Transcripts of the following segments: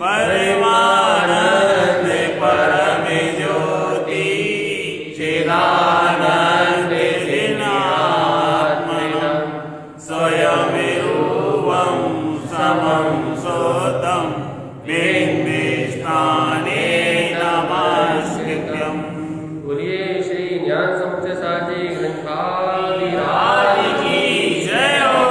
परमानंद परम ज्योति चिदानंद चिन्मात्मनं स्वयं रूपं समं सोतं बिंबिस्थाने नमस्कृत्यम्। बोलिए श्री ज्ञान समुच्चय साची ग्रंथाधिराज की जय हो।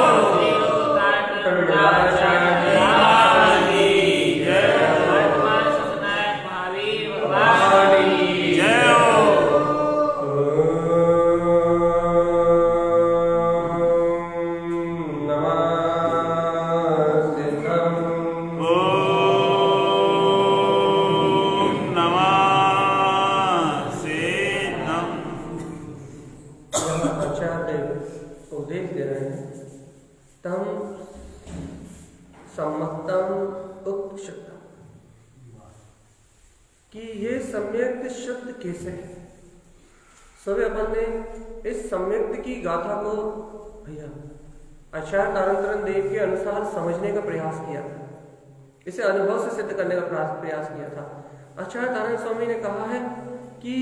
कैसे है? सभी अपन ने इस सम्यक्त की गाथा को भैया आचार्य तारतरन देव के अनुसार समझने का प्रयास किया था, इसे अनुभव से सिद्ध करने का प्रयास किया था। आचार्य तारण स्वामी ने कहा है कि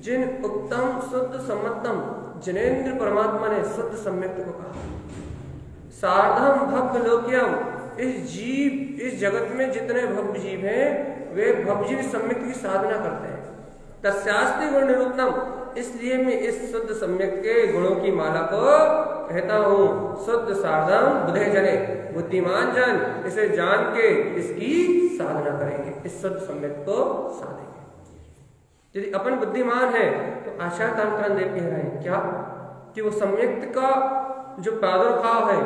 जिन उत्तम शुद्ध सम्मतम जनेन्द्र परमात्मा ने शुद्ध सम्यक्त को कहा, सार्धम भक्त लोक्यम, इस जगत में जितने भक्त जीव हैं वे भक्त जीव सम्यक्त की साधना करते हैं। तस्यास्ति गुण निरूपणम, इसलिए मैं इस शुद्ध सम्यक के गुणों की माला को कहता हूँ। शुद्ध साधन बुद्धे जने, बुद्धिमान जन इसे जान के इसकी साधना करेंगे, इस शुद्ध सम्यक को साधेंगे। यदि अपन बुद्धिमान है तो आचार्य तारतरन देव कह रहे हैं क्या कि वो सम्यक्त का जो प्रादुर्भाव है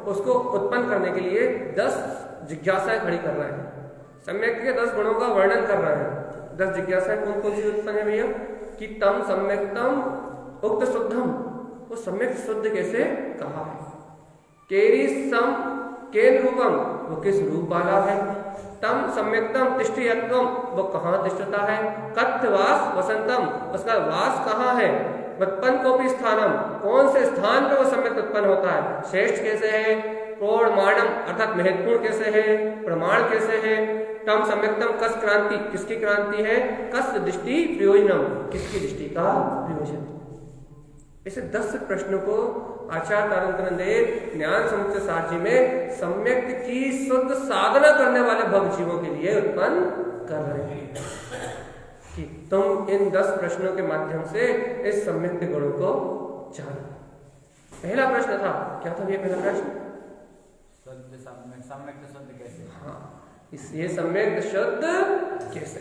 उसको उत्पन्न करने के लिए 10 जिज्ञासाएं खड़ी कर रहे हैं। सम्यक्त के 10 गुणों का वर्णन कर रहे हैं। 10 जिज्ञासाएं कौन कौन सी उत्पन्न है भैया? कि तम सम्यक्तम उक्त शुद्धम, वो सम्यक शुद्ध कैसे कहा है। केरी सम केन रूपम, वो किस रूप वाला है। तम सम्यक्तम तिष्ठयत्वम, वो कहाँ तिष्ठता है। कथ्य वास वसंतम, उसका वास कहाँ है। उत्पन्न कोपि स्थानम, कौन से स्थान पर वो सम्यक उत्पन्न होता है। श्रेष्ठ कैसे है। प्रमाणम अर्थात महत्वपूर्ण कैसे है, प्रमाण कैसे है। तम सम्यक्तम कस क्रांति, किसकी क्रांति है। कस दृष्टि प्रयोजनम, किसकी दृष्टि का प्रयोजन। इसे 10 प्रश्नों को आचार्य तारतरन देव ज्ञान समुच्चय सार में सम्यक्त की शुद्ध साधना करने वाले भक्त जीवों के लिए उत्पन्न कर रहे हैं कि तुम इन 10 प्रश्नों के माध्यम से इस सम्यक्त गुणों को जानो। पहला प्रश्न था, क्या था ये पहला प्रश्न? सम्यक्त शुद्ध कैसे। हाँ, ये सम्यक्त शुद्ध कैसे।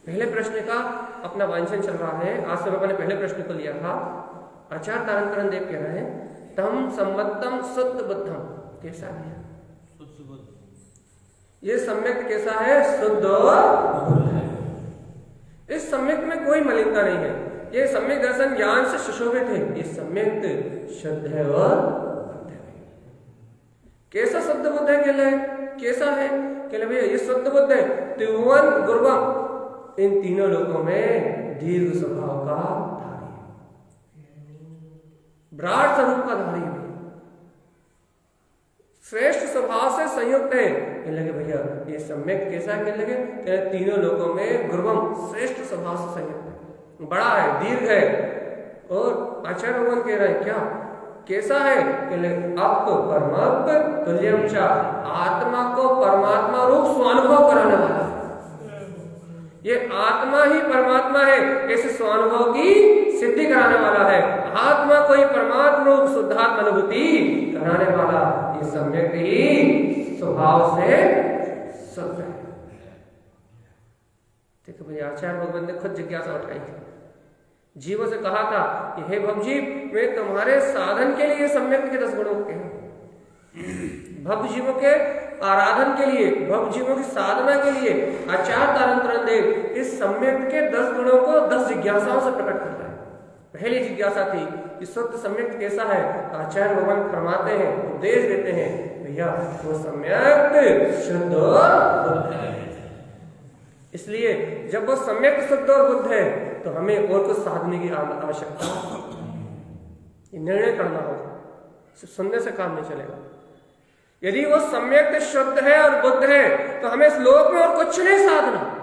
पहले प्रश्न का अपना वांछन चल रहा है। आज से मैंने पहले प्रश्न को लिया था। आचार्य तारतरन देव कह रहे हैं तम सम्मतम शुद्ध बुद्धम, कैसा है ये सम्यक्त, कैसा है। शुद्ध बुद्ध है। इस सम्यक्त में कोई मलिनता नहीं है। ये सम्यक दर्शन ज्ञान से सुशोभित है। ये सम्यक्त शुद्ध है और बुद्ध है। कैसा शुद्ध बुद्ध है कहले, कैसा है कहले भैया ये शुद्ध बुद्ध है। त्रिभुवन गुरुवम, इन तीनों लोगों में दीर्घ स्वभाव का धारी है, विराट स्वरूप का धारी है, श्रेष्ठ स्वभाव से संयुक्त है। कहने लगे भैया ये सम्यक कैसा है। कहने लगे तीनों लोगों में गुरुवम, श्रेष्ठ स्वभाव से संयुक्त है, बड़ा है, दीर्घ है। और आचार्य भगवान कह रहे हैं क्या, कैसा है। कहले आप परमात्म तुल्यम च, आत्मा को परमात्मा रूप स्वानुभव कराने वाला है। ये आत्मा ही परमात्मा है, इस स्वानुभव की सिद्धि कराने वाला है। आत्मा को ही परमात्मा रूप शुद्धात्म अनुभूति कराने वाला ये सम्यक ही स्वभाव से शुद्ध है। देखो भैया आचार्य भगवान ने खुद जिज्ञासा उठाई थी, जीवों से कहा था कि हे भवजीव मैं तुम्हारे साधन के लिए सम्यक के 10 गुणों के भक्त जीवों के आराधन के लिए, भक्त जीवों की साधना के लिए आचार्य तारतरन देव इस सम्यक के 10 गुणों को 10 जिज्ञासा जिज्ञासाओं से प्रकट करता है। पहली जिज्ञासा थी कि शुद्ध सम्यक कैसा है, तो आचार्य भगवान फरमाते हैं, उपदेश देते हैं, भैया वो सम्यक शुद्ध और बुद्ध है। इसलिए जब वो सम्यक शुद्ध और बुद्ध है तो हमें और कुछ साधने की आवश्यकता, ये निर्णय करना होगा, सिर्फ सुनने से काम नहीं चलेगा। यदि वो सम्यक शुद्ध है और बुद्ध है तो हमें इस लोक में और कुछ नहीं साधना,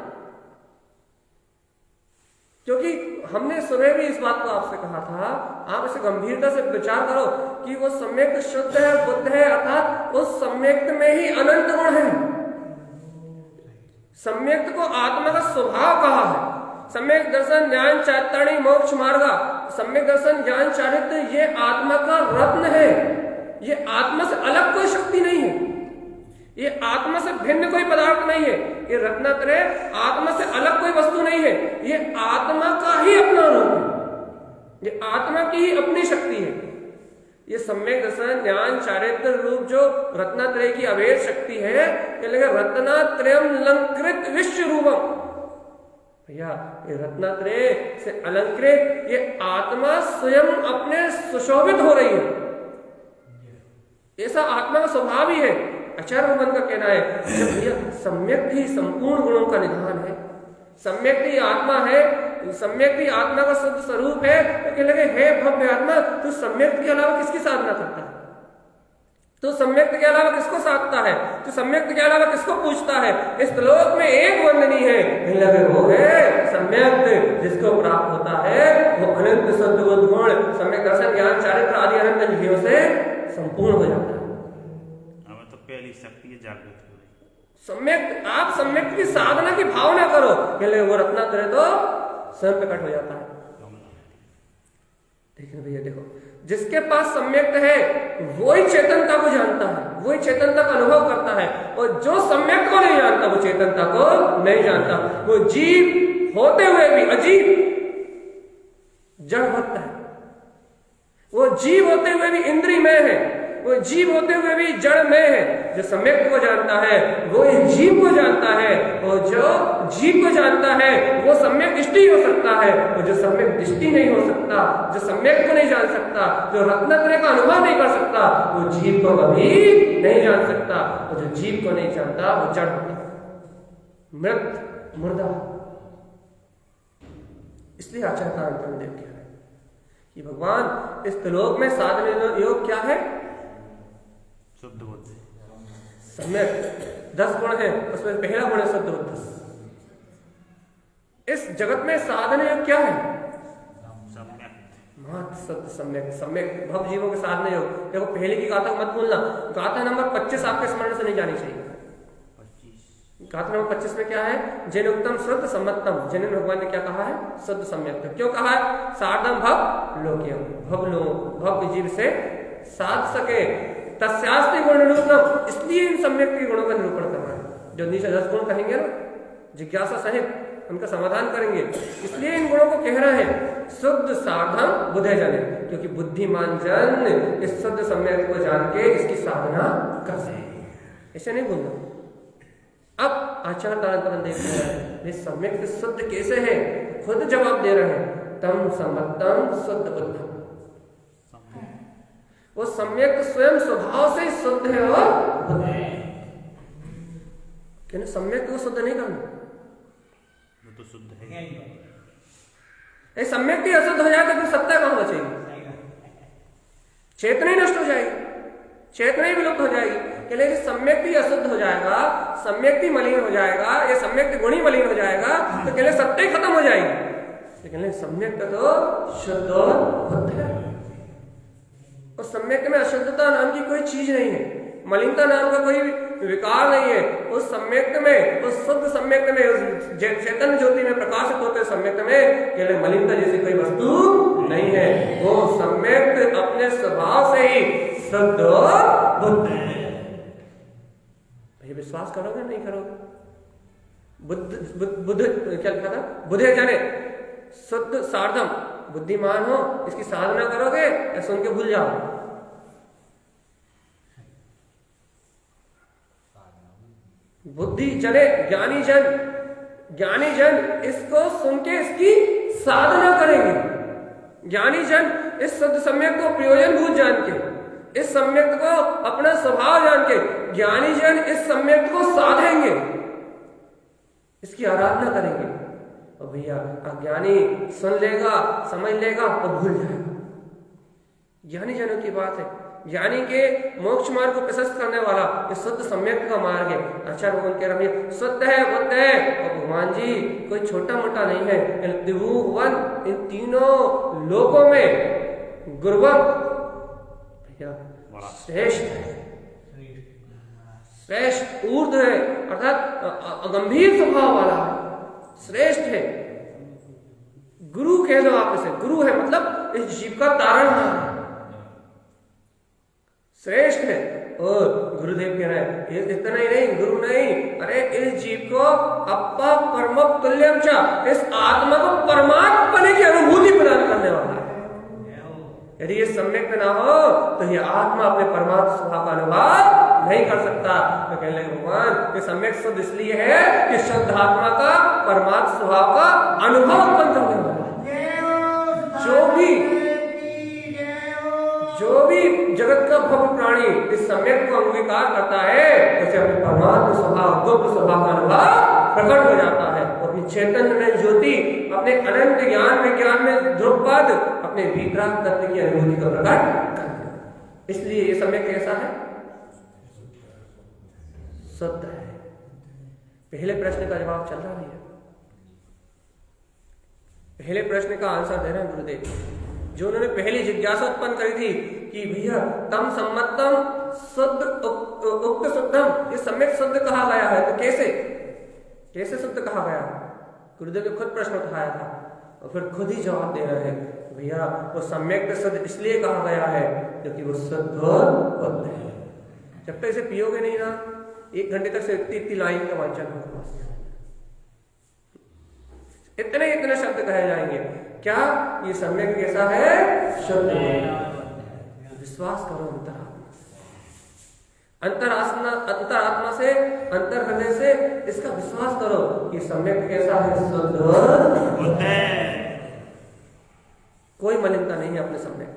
क्योंकि हमने सुबह भी इस बात को आपसे कहा था, आप इसे गंभीरता से विचार करो कि वो सम्यक शुद्ध है, बुद्ध है, अर्थात उस सम्यक्त में ही अनंत गुण है। सम्यक्त को आत्मा का स्वभाव कहा है। सम्यक दर्शन ज्ञान चारित्राणी मोक्ष मार्ग, सम्यक दर्शन ज्ञान चारित्र ये आत्मा का रत्न है। ये आत्मा से अलग कोई शक्ति नहीं है, ये आत्मा से भिन्न कोई पदार्थ नहीं है, ये रत्नत्रय आत्मा से अलग कोई वस्तु नहीं है, ये आत्मा का ही अपना रूप है, ये आत्मा की ही अपनी शक्ति है। ये सम्यक दर्शन ज्ञान चारित्र रूप जो रत्नत्रय की अभेद शक्ति है, ये लगे रत्नत्रयम अलंकृत विश्व रूपम। भैया ये रत्नत्रय से अलंकृत ये आत्मा स्वयं अपने सुशोभित हो रही है, ऐसा आत्मा का स्वभाव ही है। आचार्य भगवान का कहना है जब भैया सम्यक ही संपूर्ण गुणों का निधान है, सम्यक ही आत्मा है, सम्यक ही आत्मा का शुद्ध स्वरूप है, तो कहने लगे हे भव्य आत्मा, तू सम्यक के अलावा किसकी साधना करता है, तू सम्यक के अलावा किसको साधता है, तू सम्यक के अलावा किसको पूछता है। इस लोक में एक वंदनी है, कहने लगे वो है सम्यक, जिसको प्राप्त होता है वो अनंत शुद्ध बुद्ध गुण सम्यक दर्शन ज्ञान चारित्र आदि अनंत विधियों से संपूर्ण हो जाता है। तो पहली शक्ति जागृत हो रही। सम्यक आप सम्यक की साधना की भावना करो, कहले वो रत्नात्रय तो स्वयं प्रकट हो जाता है। देखिए भैया देखो, जिसके पास सम्यक है वही चेतनता को जानता है, वही चेतनता का अनुभव करता है, और जो सम्यक को नहीं जानता वो चेतनता को नहीं जानता। वो जीव होते हुए भी अजीब जड़ भक्त है, वो जीव होते हुए भी इंद्रिय में है, वो जीव होते हुए भी जड़ में है। जो सम्यक को जानता है वो जीव को जानता है, और जो जीव को जानता है वो सम्यक दृष्टि हो सकता है, और जो सम्यक दृष्टि नहीं हो सकता, जो सम्यक को नहीं जान सकता, जो रत्नत्रय का अनुभव नहीं कर सकता, वो जीव को कभी नहीं जान सकता। और जो जीव को नहीं जानता वो जड़ होता है, मृत मुर्दा। इसलिए आचार्य तारतम्य देव कह रहे हैं कि भगवान इस त्रिलोक में साधन योग क्या है, शुद्ध बुद्ध। सम्यक 10 गुण है, उसमें पहला गुण है शुद्ध बुद्ध। इस जगत में साधन योग क्या है, मात्र शुद्ध सम्यक। सम्यक भव जीवों के साधन योग। देखो पहले की गाथा मत भूलना, गाथा नंबर 25 आपके स्मरण से नहीं जानी चाहिए। गाथा नंबर 25 में क्या है, जिन उत्तम शुद्ध सम्मतम, जिन भगवान ने क्या कहा है, शुद्ध सम्यक। क्यों कहा है, सार्धम भव लोक्यम, भव के जीव से साध सके, तस्यास्ति गुण निरूपणम, इसलिए इन सम्यक के गुणों का निरूपण करना है। जो नीचे 10 गुण कहेंगे ना जिज्ञासा सहित उनका समाधान करेंगे, इसलिए इन गुणों को कह रहे हैं शुद्ध साधन बुद्धे जने, क्योंकि बुद्धिमान जन इस शुद्ध सम्यक को जान के इसकी साधना कर सके। ऐसे नहीं बोलना। अब आचार्य तारतम्य देव कह रहे हैं सम्यक शुद्ध कैसे है, खुद जवाब दे रहे हैं, तम सम्मतम शुद्ध बुद्धम। वो सम्यक स्वयं स्वभाव से शुद्ध है और बुद्ध है। कहने सम्यक को शुद्ध नहीं करना, वो तो शुद्ध है। सम्यक भी अशुद्ध हो जाए तो फिर सत्ता कहां बचेगी, चेतना ही नष्ट हो जाएगी, चेतना ही विलुप्त हो जाएगी। कहले सम्यक भी अशुद्ध हो जाएगा, सम्यक भी मलिन हो जाएगा, ये सम्यक गुण ही मलिन हो जाएगा, तो कहले सत्ता ही खत्म हो जाएगी। लेकिन सम्यक तो शुद्ध और बुद्ध है। और सम्यक में अशुद्धता नाम की कोई चीज नहीं है, मलिनता नाम का कोई विकार नहीं है। उस सम्यक में, उस शुद्ध सम्यक में, उस चैतन्य ज्योति में प्रकाशित होते सम्यक में केवल मलिनता जैसी कोई वस्तु नहीं है। वो सम्यक अपने स्वभाव से ही शुद्ध बुद्ध है। ये विश्वास करोगे नहीं करोगे? बुद्ध क्या लिखा था, बुद्धे जाने शुद्ध सार्धम, बुद्धिमान हो, इसकी साधना करोगे या सुन के भूल जाओ। बुद्धि जने ज्ञानी जन, ज्ञानी जन इसको सुन के इसकी साधना करेंगे। ज्ञानी जन इस शुद्ध सम्यक को प्रयोजन भूत जान के, इस सम्यक को अपना स्वभाव जान के, ज्ञानी जन इस सम्यक को साधेंगे, इसकी आराधना करेंगे। और भैया अज्ञानी सुन लेगा, समझ लेगा और भूल जाएगा। ज्ञानी जनों की बात है, ज्ञानी के मोक्ष मार्ग को प्रशस्त करने वाला ये शुद्ध सम्यक का मार्ग है। अच्छा भगवान कह रहे हैं शुद्ध है, बुद्ध है, और भगवान जी कोई छोटा मोटा नहीं है। त्रिभुवन इन तीनों लोकों में गुरुवम भैया श्रेष्ठ है, श्रेष्ठ ऊर्ध्व है, अर्थात गंभीर स्वभाव वाला है, श्रेष्ठ है। गुरु कह दो आप इसे, गुरु है मतलब इस जीव का तारणहार है, श्रेष्ठ है। और गुरुदेव कह रहे हैं इतना ही नहीं, गुरु नहीं, अरे इस जीव को अप्पा परम तुल्यम च, इस आत्मा को परमात्मा की अनुभूति प्रदान करने वाला है। यदि ये सम्यक ना हो तो ये आत्मा अपने परमात्मा स्वभाव का अनुभव नहीं कर सकता। तो कहने लगे भगवान ये सम्यक शुद्ध इसलिए है कि शुद्ध आत्मा का परमात्मा स्वभाव का अनुभव उत्पन्न करने वाला है। जो भी जगत का भव्य प्राणी इस सम्यक को अंगीकार करता है उसे अपने परमात्मा स्वभाव, गुप्त स्वभाव का अनुभव प्रकट हो जाता है। अपनी चैतन्य में ज्योति, अपने अनंत ज्ञान विज्ञान में ध्रुवपद, अपने वितराग तत्व की अनुभूति को प्रकट करते हैं। इसलिए ये सम्यक कैसा है? शुद्ध है। पहले प्रश्न का जवाब चल रहा है, पहले प्रश्न का आंसर दे रहे हैं गुरुदेव। जो उन्होंने पहली जिज्ञासा उत्पन्न करी थी कि भैया तम सम्मतम शुद्ध उक्त शुद्धम, ये सम्यक शुद्ध कहा गया है तो कैसे शुद्ध कहा गया? गुरुदेव ने खुद प्रश्न उठाया था और फिर खुद ही जवाब दे रहे हैं भैया वो सम्यक शुद्ध इसलिए कहा गया है क्योंकि वो शुद्ध बुद्ध है। जब तक इसे पियोगे नहीं ना 1 घंटे तक से इतनी लाइन का वांचन होगा, बस इतने शब्द कहे जाएंगे। क्या ये सम्यक कैसा है? शुद्ध। विश्वास करो अंतरात्मा से, अंतर हृदय से इसका विश्वास करो कि सम्यक कैसा है? शुद्ध बुद्ध है। कोई मलिनता नहीं है अपने सम्यक,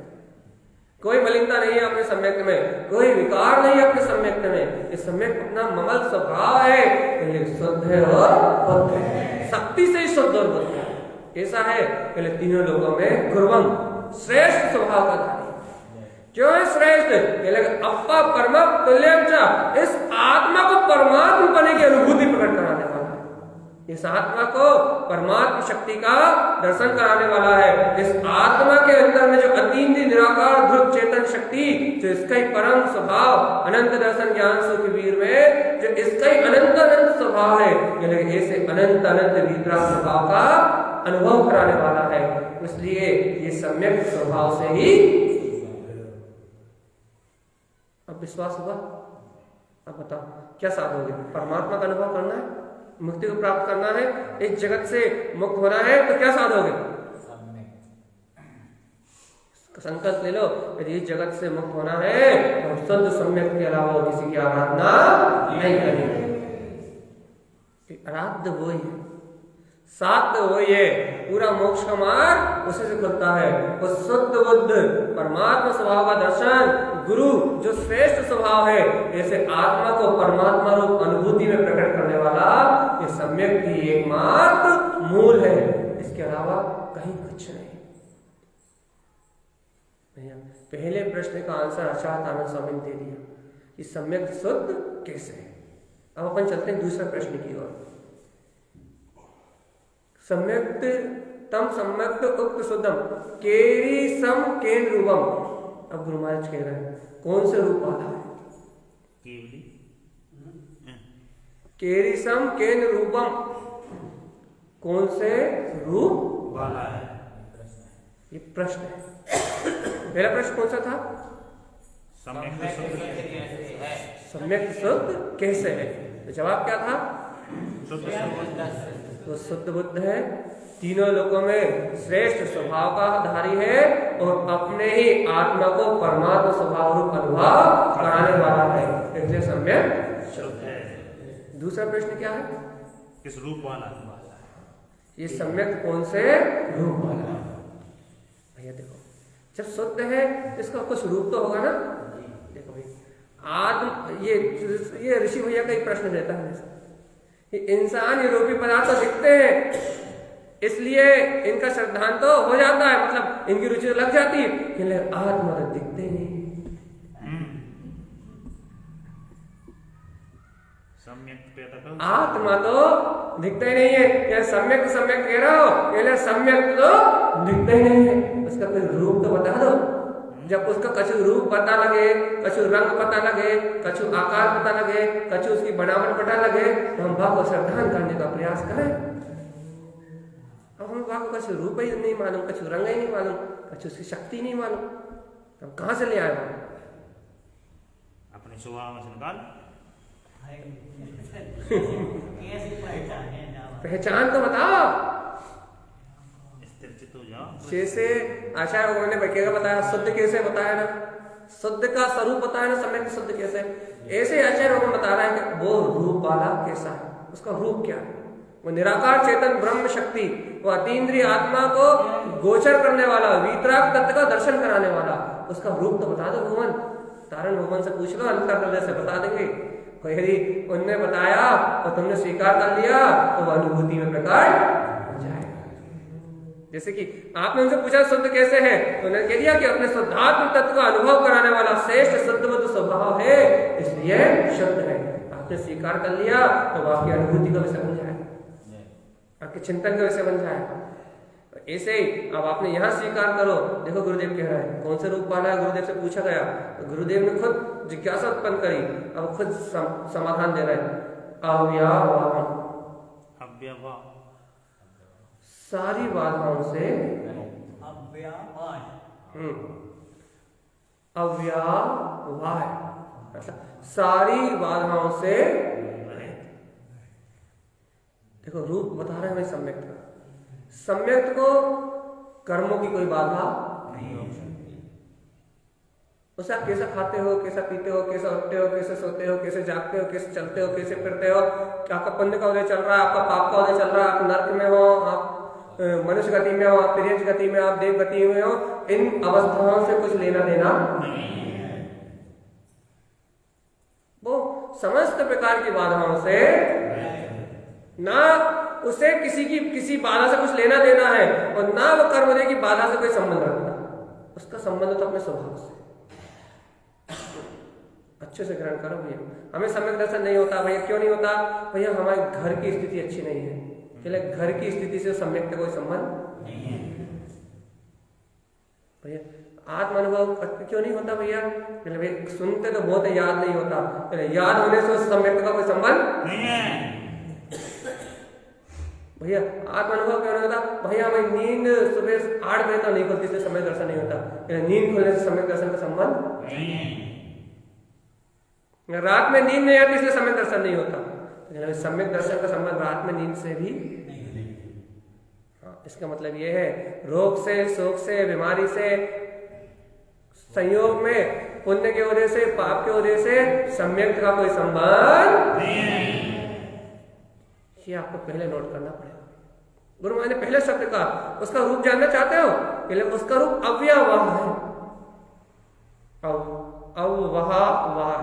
कोई मलिनता नहीं है अपने सम्यक में, कोई विकार नहीं है अपने सम्यक में। ये सम्यक अपना ममल स्वभाव है, ये शुद्ध है और बुद्ध है, शक्ति से ही शुद्ध और बुद्ध है। कैसा है? पहले तीनों लोगों में गुरुवम श्रेष्ठ स्वभाव का धारी। क्यों है श्रेष्ठ? पहले अप्पा परम तुल्यम च, इस आत्मा को परमात्मा बने की अनुभूति प्रकट कराने वाला है। इस आत्मा को परमात्मा शक्ति का दर्शन कराने वाला है। इस आत्मा के अंदर में जो अतीन्द्रिय निराकार ध्रुव चेतन शक्ति, जो इसका ही परम स्वभाव अनंत दर्शन ज्ञान सुख वीर में जो इसका ही अनंत स्वभाव है, ऐसे अनंत वितराग स्वभाव का अनुभव कराने वाला है। इसलिए ये सम्यक स्वभाव से ही। अब विश्वास हुआ? अब बताओ क्या साधोगे? परमात्मा का अनुभव करना है, मुक्ति को प्राप्त करना है, इस जगत से मुक्त होना है, तो क्या साधोगे? संकल्प ले लो, यदि इस जगत से मुक्त होना है तो शुद्ध सम्यक के अलावा किसी की आराधना नहीं करेंगे। आराध्य वो ही है, साध्य वो ही है, पूरा मोक्ष का मार्ग उसी से खुलता है। वो शुद्ध बुद्ध परमात्मा स्वभाव का दर्शन, गुरु जो श्रेष्ठ स्वभाव है, ऐसे आत्मा को परमात्मा रूप अनुभूति में प्रकट करने वाला ये सम्यक ही एकमात्र मूल है, इसके अलावा कहीं कुछ नहीं। पहले प्रश्न का आंसर अचात आनंद स्वामी ने दे दिया कि सम्यक शुद्ध कैसे है। अब अपन चलते हैं दूसरे प्रश्न की ओर। सम्यक तम सम्यक उक्त शुद्धम केरी सम केन रूपम। अब गुरु महाराज कह रहे हैं कौन से रूप वाला है? केरी सम केन रूपम, कौन से रूप वाला है? ये प्रश्न है। पहला प्रश्न कौन सा था? सम्यक शुद्ध कैसे है? तो जवाब क्या था? तो शुद्ध बुद्ध है, तीनों लोगों में श्रेष्ठ स्वभाव का धारी है और अपने ही आत्मा को परमात्मा स्वभाव रूप अनुभव कराने वाला है, इसलिए सम्यक शुद्ध है। दूसरा प्रश्न क्या है? किस रूप वाला? ये सम्यक कौन से रूप वाला है। भैया देखो, जब शुद्ध है इसका कुछ रूप तो होगा ना। देखो भाई, आत्म ये ऋषि भैया का एक प्रश्न रहता है, ये इंसान ये रूपी पदार्थ तो दिखते हैं, इसलिए इनका श्रद्धांत तो हो जाता है, मतलब इनकी रुचि तो लग जाती है, लेकिन आत्मा तो दिखते ही नहीं। आत्मा तो दिखता ही नहीं है। या सम्यक कह रहा हो, सम्यक तो दिखता ही नहीं है, उसका कोई रूप तो बता दो। जब उसका कछु रूप पता लगे, कछु रंग पता लगे, कछु आकार पता लगे, कछु उसकी बनावट पता लगे, तो हम भाव को श्रद्धान करने का प्रयास करें। अब हम भाव को कछु रूप ही नहीं मालूम, कछु रंग ही नहीं मालूम, कछु उसकी शक्ति नहीं मालूम, हम कहाँ से ले आए? अपने स्वभाव में से निकाल। पहचान तो बताओ। जैसे आचार्य भगवान ने वैज्ञा बताया, शुद्ध कैसे बताया ना, शुद्ध का स्वरूप बताया ना, सम्यक शुद्ध कैसे, ऐसे आचार्य भगवान बता रहा है कि वो रूप वाला कैसा है, उसका रूप क्या है। वो निराकार चेतन ब्रह्म शक्ति, वो अतीन्द्रिय आत्मा को गोचर करने वाला, वीतराग तत्व का दर्शन कराने वाला, उसका रूप तो बता दो भगवान। तारण भगवान से पूछ लो, अंतर से बता देंगे। यदि उनने बताया और तुमने स्वीकार कर लिया तो वह अनुभूति में प्रकट हो जाएगा। जैसे कि आपने उनसे पूछा शुद्ध कैसे है, तो उन्होंने कह दिया कि अपने शुद्धात्म तत्व का अनुभव कराने वाला श्रेष्ठ शुद्धवत स्वभाव है, इसलिए शुद्ध है। आपने स्वीकार कर लिया तो वह आपकी अनुभूति का विषय बन जाएगा, आपके चिंतन का विषय बन जाएगा। ऐसे ही अब आपने यहाँ स्वीकार करो। देखो गुरुदेव कह रहा है कौन से रूप वाला है, गुरुदेव से पूछा गया तो गुरुदेव ने खुद जिज्ञासा उत्पन्न करी, अब खुद समाधान दे रहे हैं। अव्यवहार, सारी बाधाओं से अव्यवहार, सारी बाधाओं से। देखो रूप बता रहे हैं हमें सम्यक का, सम्यक को कर्मों की कोई बाधा नहीं हो सकती। उसे आप कैसा खाते हो, कैसा पीते हो, कैसे उठते हो, कैसे सोते हो, कैसे जागते हो, कैसे चलते हो, कैसे फिरते हो, आपका पुण्य का उदय चल रहा है, आपका पाप का उदय चल रहा है, आप नर्क में हो, आप मनुष्य गति में हो, आप तिर्यक गति में, आप देव गति में हो, इन अवस्थाओं से कुछ लेना देना नहीं है। वो समस्त प्रकार की बाधाओं से ना उसे किसी बाधा से कुछ लेना देना है, और ना वो कर्मोदय की बाधा से कोई संबंध रखता, उसका संबंध तो अपने स्वभाव से। अच्छे से ग्रहण करो भैया। हमें सम्यक दर्शन नहीं होता भैया, क्यों नहीं होता भैया? हमारे घर की स्थिति अच्छी नहीं है, चले घर की स्थिति से सम्यक का कोई संबंध नहीं है भैया। आत्म अनुभव क्यों नहीं होता भैया? भैया सुनते तो बहुत है, याद नहीं होता, याद होने से उस सम्यक का कोई संबंध नहीं है भैया। आत्म अनुभव क्यों नहीं होता भैया? हमें नींद सुबह 8 बजे तक नहीं खुलती, इसलिए समय दर्शन नहीं होता। नींद खुलने से समय दर्शन का संबंध नहीं है। रात में नींद नहीं आती इसलिए समय दर्शन नहीं होता। समय दर्शन का संबंध रात में नींद से भी नहीं। हाँ, इसका मतलब ये है रोग से, शोक से, बीमारी से, संयोग में पुण्य के वजह से, पाप के वजह से सम्यक का कोई संबंध नहीं है। ये आपको पहले नोट करना पड़ेगा। गुरु महाराज ने पहले शब्द का उसका रूप जानना चाहते हो, पहले उसका रूप अव्यवहार है। अव्यवहार,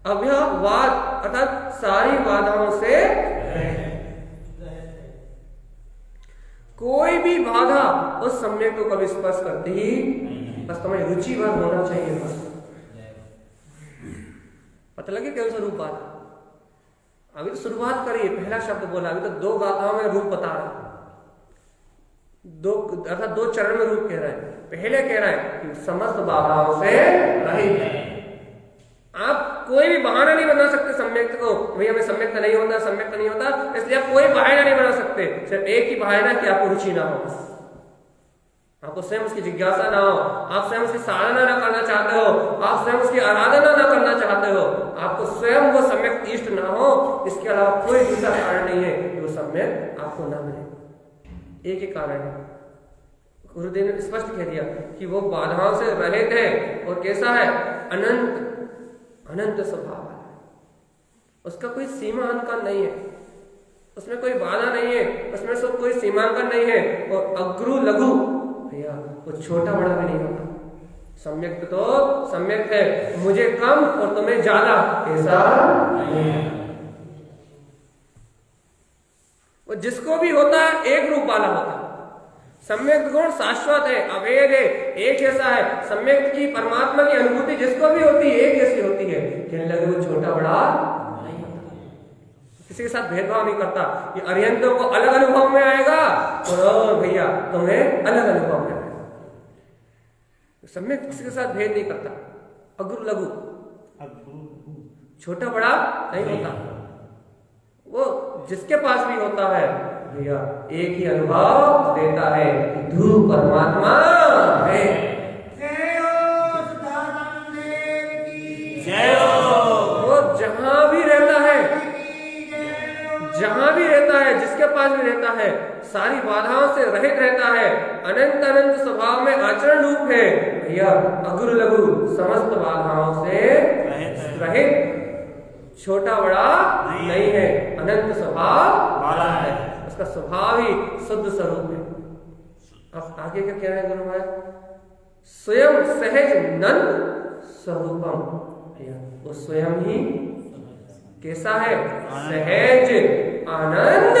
अव्यवहार अर्थात सारी बाधाओं से कोई भी बाधा उस सम्यक को कभी स्पर्श करती ही, बस तुम्हें रुचि भर होना चाहिए। बस पता लगे कौन सा रूप बाधा। अभी तो शुरुआत करिए, पहला शब्द बोला, अभी तो 2 गाथाओं में रूप बता रहा है, 2 चरण में रूप कह रहा है। पहले कह रहा है कि समस्त बाधाओं से रहित है। आप कोई भी बहाना नहीं बना सकते सम्यक को, भैया हमें सम्यक नहीं होता, सम्यक नहीं होता, इसलिए आप कोई बहाना नहीं बना सकते। सिर्फ एक ही बहाना कि आपको रुचि ना हो, आपको स्वयं उसकी जिज्ञासा ना हो, आप स्वयं उसकी साधना ना करना चाहते हो, आप स्वयं उसकी आराधना ना करना चाहते हो, आपको स्वयं वो सम्यक इष्ट ना हो। इसके अलावा कोई दूसरा कारण नहीं है कि वो सम्यक आपको ना मिले। एक ही कारण है, गुरुदेव ने स्पष्ट कह दिया कि वो बाधाओं से रहित है और कैसा है, अनंत अनंत स्वभाव है, उसका कोई सीमा अंत का नहीं है, उसमें कोई बाधा नहीं है, उसमें सब कोई सीमांकन नहीं है। और अग्रु लघु भैया वो छोटा बड़ा भी नहीं होता। सम्यक्त तो सम्यक्त है, मुझे कम और तुम्हें ज्यादा, ऐसा नहीं है। वो जिसको भी होता है एक रूप वाला होता है। सम्यक्त गुण शाश्वत है, अभेद है, एक जैसा है। सम्यक्त की परमात्मा की अनुभूति जिसको भी होती है एक जैसी होती है। कहने लगे वो छोटा बड़ा नहीं होता, किसी के साथ भेदभाव नहीं करता। ये अरिहंतों को अलग अनुभव में आएगा और भैया तुम्हें अलग अनुभव में आएगा। सम्यक्त किसी के साथ भेद नहीं करता। अग्रु लघु छोटा बड़ा नहीं होता। वो जिसके पास भी होता है भैया एक ही अनुभव देता है, ध्रुव परमात्मा है। वो जहां भी रहता है, जहां भी रहता है, जिसके पास भी रहता है, सारी बाधाओं से रहित रहता है, अनंत अनंत स्वभाव में आचरण रूप है भैया। अग्रु लघु समस्त बाधाओं से रहित, छोटा बड़ा नहीं है, अनंत स्वभाव वाला है। उसका स्वभाव ही शुद्ध स्वरूप है। अब आगे क्या कह रहे हैं गुरु महाराज? स्वयं सहज नंद स्वरूपम भैया, वो स्वयं ही कैसा है? सहज आनंद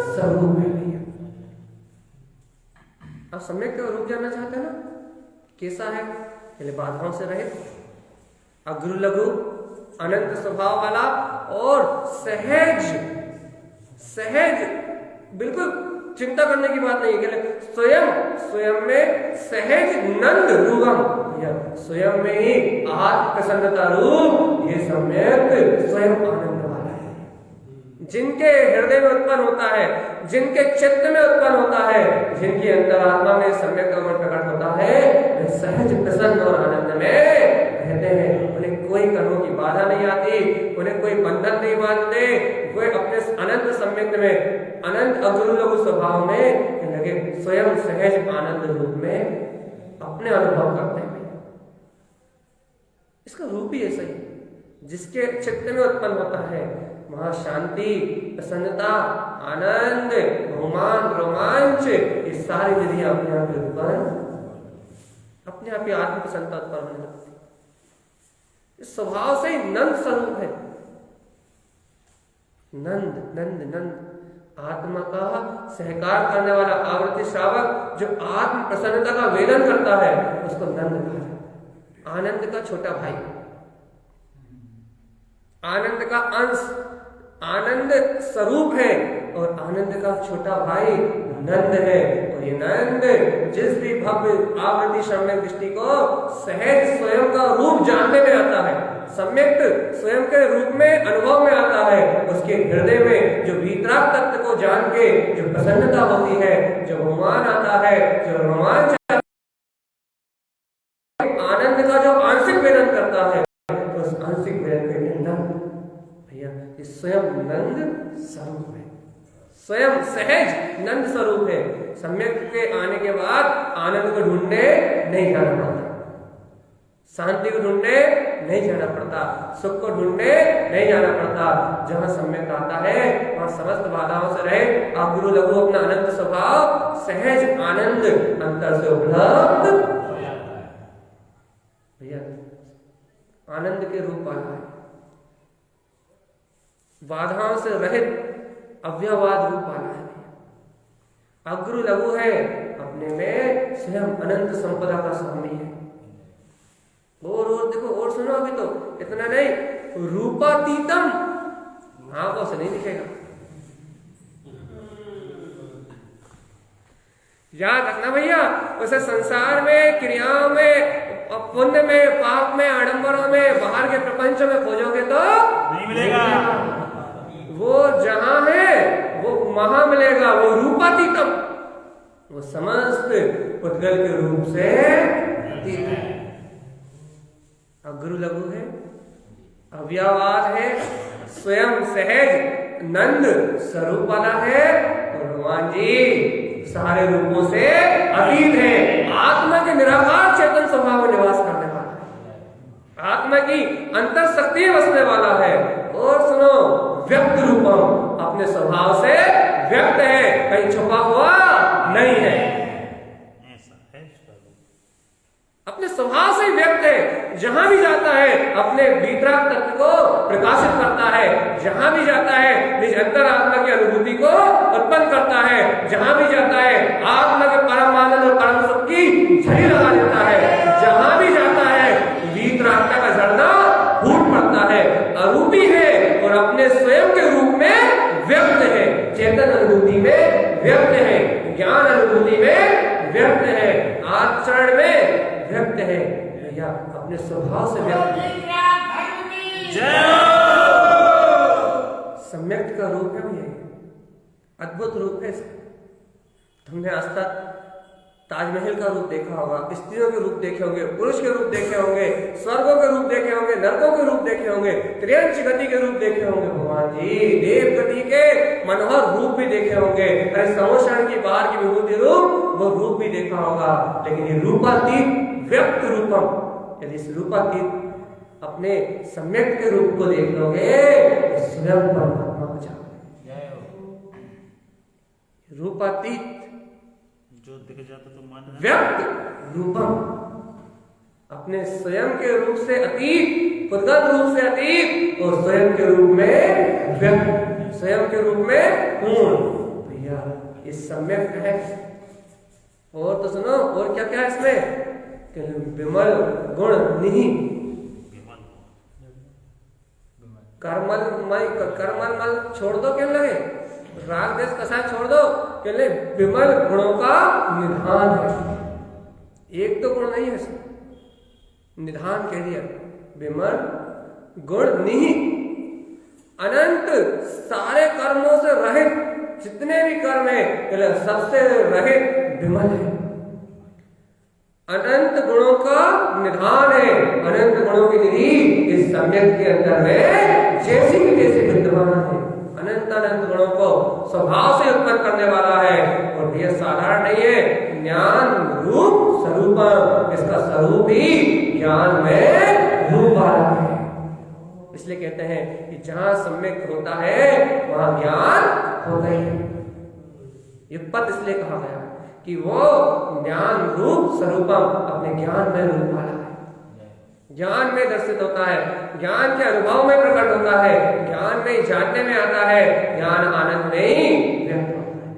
स्वरूप है भैया। आप सम्यक का रूप जानना चाहते हैं ना, कैसा है? पहले बाधाओं से रहित, अग्रु लघु, अनंत स्वभाव वाला और सहज। सहज बिल्कुल चिंता करने की बात नहीं है। स्वयं स्वयं में सहज नंद रूपम भैया, स्वयं में ही आत्म प्रसन्नता रूप ये सम्यक स्वयं आनंद वाला है। जिनके हृदय में उत्पन्न होता है, जिनके चित्त में उत्पन्न होता है, जिनकी अंतरात्मा में सम्यक गुण प्रकट होता है, वे सहज प्रसन्न और आनंद में रहते हैं। उन्हें कोई कर्मों की बाधा नहीं आती, उन्हें कोई बंधन नहीं बांधते। वे अपने अनंत सम्यक में, अनंत अग्रु लघु स्वभाव में लगे स्वयं सहज आनंद रूप में अपने अनुभव करते हैं। इसका रूप ही ऐसा ही, जिसके चित्त में उत्पन्न होता है वहां शांति, प्रसन्नता, आनंद, रोमान, रोमांच, ये सारी विधियां अपने आप उत्पन्न, अपने आप ही आत्म प्रसन्नता उत्पन्न होने लगती है। इस स्वभाव से ही नंद स्वरूप है। नंद नंद नंद, आत्मा का सहकार करने वाला आवृत्ति श्रावक जो आत्म प्रसन्नता का वेदन करता है उसको नंद कहा जाता है। आनंद का छोटा भाई, आनंद का अंश, आनंद स्वरूप है और आनंद का छोटा भाई नंद है। और ये नंद जिस भी भव्य आवृत्ति सम्यक दृष्टि को सहज स्वयं का रूप जानने में आता है, सम्यक स्वयं के रूप में अनुभव में आता है, उसके हृदय में जो वीतराग तत्व को जान के जो प्रसन्नता होती है, जो रोमान आता है, जो रोमांच, आनंद का जो आंशिक वेदन करता है, उस आंशिक वेदन के नंद भैया ये स्वयं नंद स्वरूप है, स्वयं सहज नंद स्वरूप है। सम्यक के आने के बाद आनंद को ढूंढने नहीं जाना पड़ता, शांति को ढूंढने नहीं जाना पड़ता, सुख को ढूंढने नहीं जाना पड़ता। जहां सम्यक आता है वहां समस्त बाधाओं से रहे अग्रु लघु अपना अनंत स्वभाव सहज आनंद अंतर से उपलब्ध भैया, आनंद के रूप वाला है, बाधाओं से रहित अव्ययवाद रूप वाला है। अग्रु लघु है, अपने में स्वयं अनंत संपदा का स्वामी है। और देखो और सुनो, अभी तो इतना नहीं, रूपातीतम आंखों से नहीं दिखेगा। याद रखना भैया, उसे संसार में, क्रियाओं में, पुण्य में, पाप में, आडंबरों में, बाहर के प्रपंच में खोजोगे तो नहीं मिलेगा। वो जहां है वो वहां मिलेगा। वो रूपातीतम, वो समस्त उद्गल के रूप से अतीत है। अग्रु लघु है, अव्ययवाद है, स्वयं सहज नंद स्वरूप वाला है, और भगवान जी सारे रूपों से अतीत है। आत्मा के निराकार चेतन स्वभाव में निवास करने वाला है, आत्मा की अंतर शक्ति बसने वाला है। और सुनो, व्यक्त रूपम अपने स्वभाव से स्वभाव से व्यक्त है, जहां भी जाता है अपने वीतराग तत्व को प्रकाशित करता है, जहां भी जाता है निज अंतरात्मा की अनुभूति को उत्पन्न करता है, जहां भी जाता है आत्मा के परम आनंद और परम सुख की झड़ी लगा देता है, जहां भी जाता है वीतराग का झरना फूट पड़ता है, अरूपी है और अपने स्वयं के रूप में व्यक्त है, चेतन अनुभूति में व्यक्त है, ज्ञान अनुभूति में व्यक्त है, आचरण में व्यक्त है, या अपने स्वभाव से व्यक्त है। सम्यक्त का रूप है ये, अद्भुत रूप है इसका। तुमने आज तक ताजमहल का रूप देखा होगा, स्त्रियों के रूप देखे होंगे, पुरुष के रूप देखे होंगे, स्वर्गों के रूप देखे होंगे, नरकों के रूप देखे होंगे, त्रियंश गति के रूप देखे होंगे, भगवान जी देव गति के मनोहर रूप भी देखे होंगे, अरे समोषण की बाहर की विभूति रूप वो रूप भी देखा होगा, लेकिन ये रूपातीत व्यक्त रूपम, यदि इस रूपातीत अपने सम्यक के रूप को देख लोगे तो स्वयं परमात्मा को जाओगे। रूपातीत जो दिख जाता तो मान व्यक्त रूपम, अपने स्वयं के रूप से अतीत, खुदगत रूप से अतीत और स्वयं के रूप में व्यक्त, स्वयं के रूप में पूर्ण। भैया ये सम्यक है। और तो सुनो, और क्या क्या इसमें, विमल गुण निहि, कर्मल मल छोड़ दो, क्या लगे राग देश कसा छोड़ दो, क्या ले विमल गुणों का निधान है, एक तो गुण नहीं है, निधान कह दिया, विमल गुण निहि, अनंत सारे कर्मों से रहित, जितने भी कर्म है सबसे रहित विमल है, अनंत गुणों का निधान है, अनंत गुणों की निधि इस सम्यक के अंदर में जैसी की जैसे विद्यमान है, अनंत अनंत गुणों को स्वभाव से उत्पन्न करने वाला है, और यह साधारण नहीं है, ज्ञान रूप स्वरूप, इसका स्वरूप ही ज्ञान में रूप वाला है। इसलिए कहते हैं कि जहां सम्यक होता है वहां ज्ञान होता ही है। ये पद इसलिए कहा गया कि वो ज्ञान रूप स्वरूपम, अपने ज्ञान में रूप वाला है, ज्ञान में दर्शित होता है, ज्ञान के अनुभव में प्रकट होता है, ज्ञान में जानने में आता है, ज्ञान आनंद में ही व्यक्त होता है।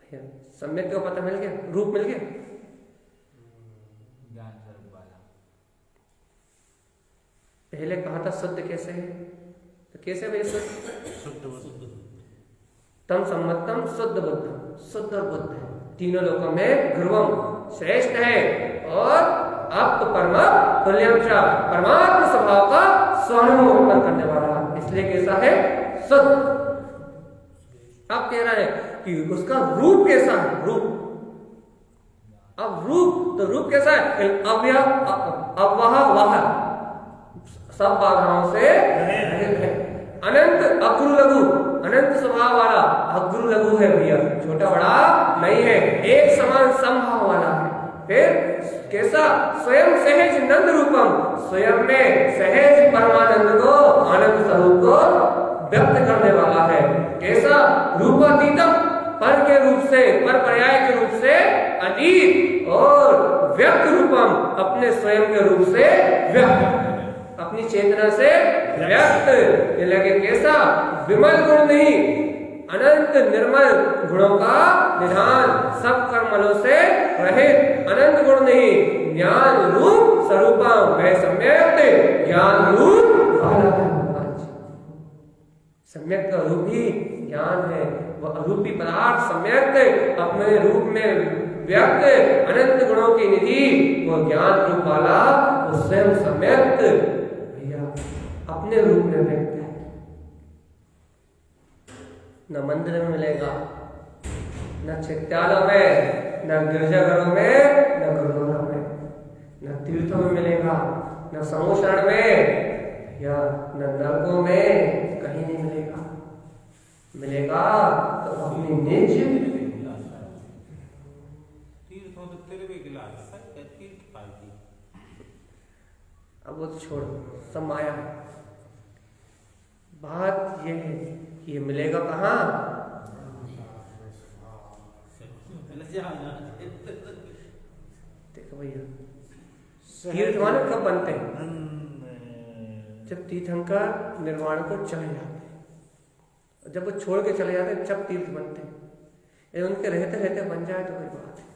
भैया सम्यक को पता मिल गया, रूप मिल गया, ज्ञान स्वरूप वाला। पहले कहा था शुद्ध कैसे है, तो कैसे भाई शुद्ध, तम सम्मतम शुद्ध बुद्धम, शुद्ध और बुद्ध है, तीनों लोकों में ध्रुवम श्रेष्ठ है, और अप परम तुल्यम च, परमात्मा स्वभाव का स्वानुभव उत्पन्न करने वाला, इसलिए कैसा है शुद्ध। अब कह रहा है कि उसका रूप कैसा है, रूप, अब रूप, तो रूप कैसा है, अव्यय अवह वह, सब बाधाओं से रहित है, अनंत अग्रु लघु, अनंत स्वभाव वाला, अग्रु लघु है भैया, छोटा बड़ा नहीं है, एक समान समभाव वाला है। फिर कैसा, स्वयं सहज नंद रूपम, स्वयं में सहज परमानंद को, आनंद स्वरूप को व्यक्त करने वाला है। कैसा, रूपातीतम, पर के रूप से, पर पर्याय के रूप से अतीत, और व्यक्त रूपम, अपने स्वयं के रूप से व्यक्त, अपनी चेतना से व्यक्त। ये लगे कैसा, विमल गुण नहीं, अनंत निर्मल गुणों का निधान, सब कर्मलों से रहित, अनंत गुण नहीं, ज्ञान रूप स्वरूपम, वह सम्यक ज्ञान रूप वाला है। सम्यक का रूप ही ज्ञान है, वह अरूपी पदार्थ सम्यक अपने रूप में व्यक्त, अनंत गुणों की निधि, वो ज्ञान रूप वाला, वो स्वयं सम्यक भैया अपने रूप में व्यक्त है। न मंदिर में मिलेगा, न चित्तालयों में, न गिरजाघरों में, न गुरुद्वारों में, न तीर्थों में मिलेगा, न समोषण में, या न नरकों में, कहीं नहीं मिलेगा। मिलेगा तो अपनी निज, अब वो छोड़, सब माया है। बात यह है कि ये मिलेगा कहाँ, देखो भैया, तीर्थ माने कब बनते हैं? जब तीर्थंकर निर्वाण को चले जाते हैं, जब वो छोड़ के चले जाते हैं जब तीर्थ बनते हैं। ये उनके रहते रहते बन जाए तो कोई बात है,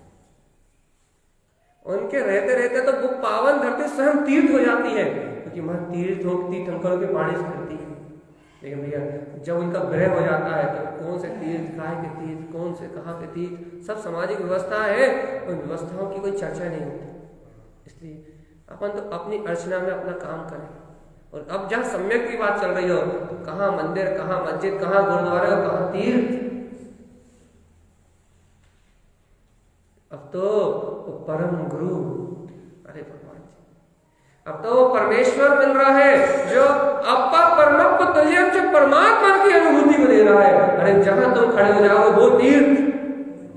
उनके रहते रहते तो वो पावन धरती स्वयं तीर्थ हो जाती है, क्योंकि वह तीर्थंकरों के पानी से करती है। लेकिन भैया जब उनका विरह हो जाता है तो कौन से तीर्थ, काय के तीर्थ, कौन से कहाँ के तीर्थ, सब सामाजिक व्यवस्था है, उन व्यवस्थाओं की कोई चर्चा नहीं होती। इसलिए अपन तो अपनी अर्चना में अपना काम करें। और अब जहाँ सम्यक की बात चल रही हो तो कहाँ मंदिर, कहाँ मस्जिद, कहाँ गुरुद्वारा, कहाँ तीर्थ। अब तो परम गुरु, अरे भगवान जी, अब तो वो परमेश्वर मिल रहा है जो अपा परमत्व तुल्यम से परमात्मा की अनुभूति को दे रहा है। अरे जहां तुम खड़े हो जाओगे वो तीर्थ,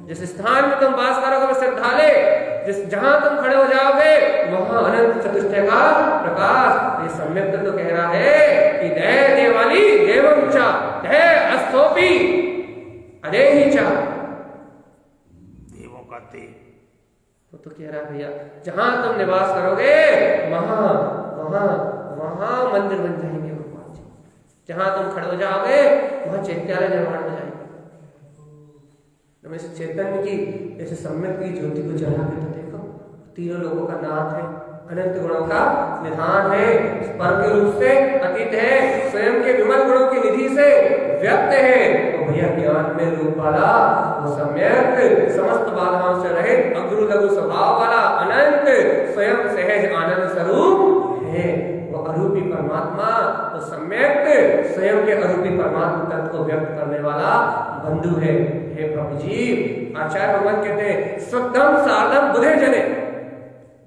जिस स्थान में तुम वास करोगे वो श्रद्धालय, जहां तुम खड़े हो जाओगे वहां अनंत चतुष्टय का प्रकाश। ये सम्यक तो कह रहा है कि दय देवाली देवम चा दय अस्तोपी अदेहि चा, देवों का देव। तो कह रहा है भैया जहां तुम निवास करोगे वहां वहां वहां मंदिर बन जाएंगे भगवान जी। जहां तुम खड़े हो जाओगे वहां चैत्यालय निर्माण हो जाएंगे। ऐसे चैतन्य की, ऐसे सम्यक की ज्योति को जला के तो देखो, तीनों लोगों का नाथ है, अनंत गुणों का निधान है, पर के रूप से अतीत है, स्वयं के विमल गुणों की निधि से व्यक्त है। तो भैया ज्ञान में रूप वाला वो सम्यक, समस्त बाधाओं से रहित, अग्रु लघु स्वभाव वाला, अनंत स्वयं सहज आनंद स्वरूप है। वो अरूपी परमात्मा, वो सम्यक स्वयं के अरूपी परमात्मा तत्व को व्यक्त करने वाला बंधु है। हे प्रभु जी, आचार्य भगवान कहते हैं शुद्धम साधम बुधे जने,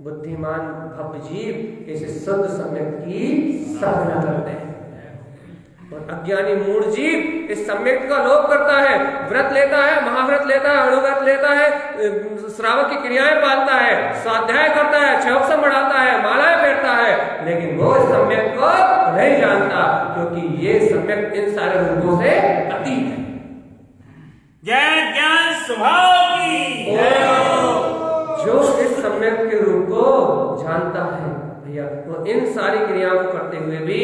बुद्धिमान भक्त जीव ऐसे शुद्ध सम्यक की साधना करते हैं। और अज्ञानी मूढ़ जीव इस सम्यक का लोप करता है, व्रत लेता है, महाव्रत लेता है, अणुव्रत लेता है, श्रावक की क्रियाएं पालता है, स्वाध्याय करता है, क्षयोपम बढ़ाता है, मालाएं फेरता है, लेकिन वो इस सम्यक को नहीं जानता, क्योंकि ये सम्यक इन सारे रूपों से अतीत है। जय ज्ञान स्वभाव की। जो इस सम्यक के रूप को जानता है भैया, वो इन सारी क्रियाओं को करते हुए भी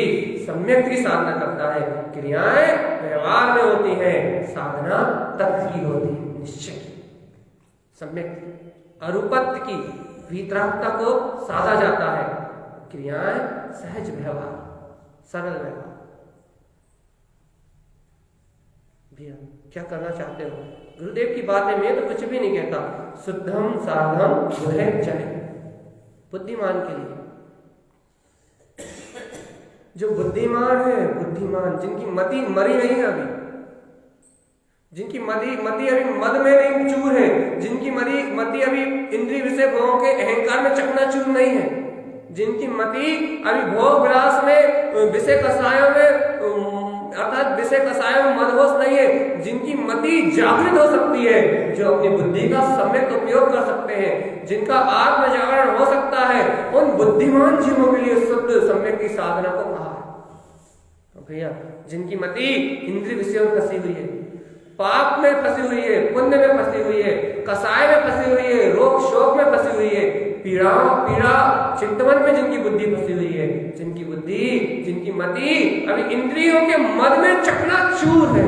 सम्यक की साधना करता है। क्रियाएं व्यवहार में होती हैं, साधना तत्व की होती है, निश्चय की, सम्यक अरूपत्व की, वीतरागता को साधा जाता है। क्रियाएं सहज व्यवहार, सरल व्यवहार। भैया क्या करना चाहते हो? गुरुदेव की बातें मैं तो कुछ भी नहीं कहता, शुद्धम साधम बुधे चले, बुद्धिमान के लिए। जो बुद्धिमान है, बुद्धिमान जिनकी मति मरी नहीं है अभी, जिनकी मति अभी मद में नहीं चूर है, जिनकी मति अभी इंद्रिय विषय भोगों के अहंकार में चकनाचूर नहीं है, जिनकी मति अभी भोग विलास में, विषय कसायों में, अर्थात विषय कसायों में मदहोश नहीं है, जिनकी मति जागृत हो सकती है, जो अपनी बुद्धि का सम्यक उपयोग कर सकते हैं, जिनका आत्म जागरण हो सकता है, उन बुद्धिमान जीवों के लिए शुद्ध सम्यक की साधना को कहा है। तो भैया जिनकी मति इंद्रिय विषयों में फंसी हुई है, पाप में फंसी हुई है, पुण्य में फंसी हुई है, कसाय में फंसी हुई है, रोग शोक में फंसी हुई है, पीड़ा चिंतवन में जिनकी बुद्धि फंसी हुई है, जिनकी बुद्धि, जिनकी मति अभी इंद्रियों के मद में चकनाचूर है,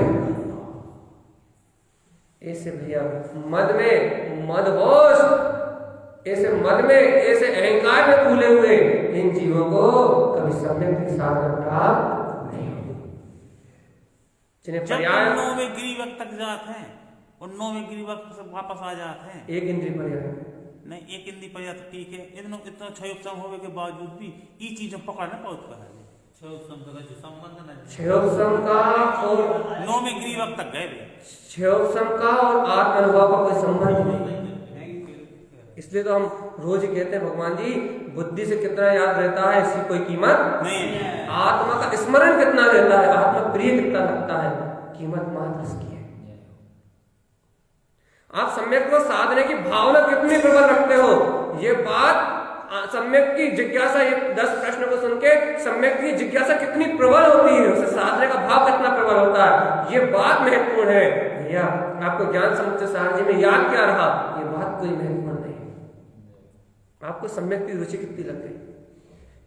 ऐसे भैया मद में मदहोश, ऐसे मद में, ऐसे अहंकार में फूले हुए इन जीवों को कभी सम्यक की साधना प्राप्त नहीं होगी। जिन्हें पर्याय 9वें गिरिवक तक जाते हैं और 9वें गिरिवक से वापस आ जाते हैं, एक इंद्रिय पर्याय नहीं, एक इंद्रिय पर्याय तो ठीक है, इतना क्षयोपम होने के बावजूद भी ये चीजें पकड़ना बहुत कहा है। क्षयोपम का और 9वें गिरिवक तक गए, क्षयोपम का और आत्म अनुभव का कोई संबंध नहीं। इसलिए तो हम रोज कहते हैं भगवान जी बुद्धि से कितना याद रहता है इसकी कोई कीमत नहीं, आत्मा का स्मरण कितना रहता है, आत्मा प्रिय कितना लगता है, कीमत मात्र इसकी है। आप सम्यक को साधने की भावना कितनी प्रबल रखते हो, ये बात सम्यक की जिज्ञासा, ये 10 प्रश्न को सुन के सम्यक की जिज्ञासा कितनी प्रबल होती है, उसे साधने का भाव कितना प्रबल होता है, ये बात महत्वपूर्ण है। भैया आपको ज्ञान समुच्चय सार जी में याद क्या रहा, ये बात कोई महत्वपूर्ण नहीं। आपको सम्यक की रुचि कितनी लग गई?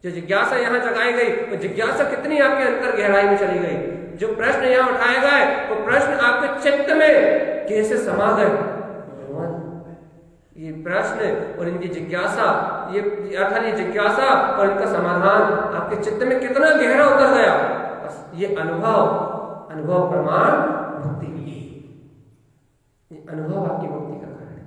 जो जिज्ञासा यहाँ जगाई गई वो जिज्ञासा कितनी आपके अंतर गहराई में चली गई? जो प्रश्न यहाँ उठाए गए वो प्रश्न आपके चित्त में कैसे समा गए? ये प्रश्न और इनकी जिज्ञासा, ये अर्थात ये जिज्ञासा और इनका समाधान आपके चित्त में कितना गहरा उतर गया, बस ये अनुभव प्रमाण भक्ति, ये अनुभव आपकी भक्ति का कारण है।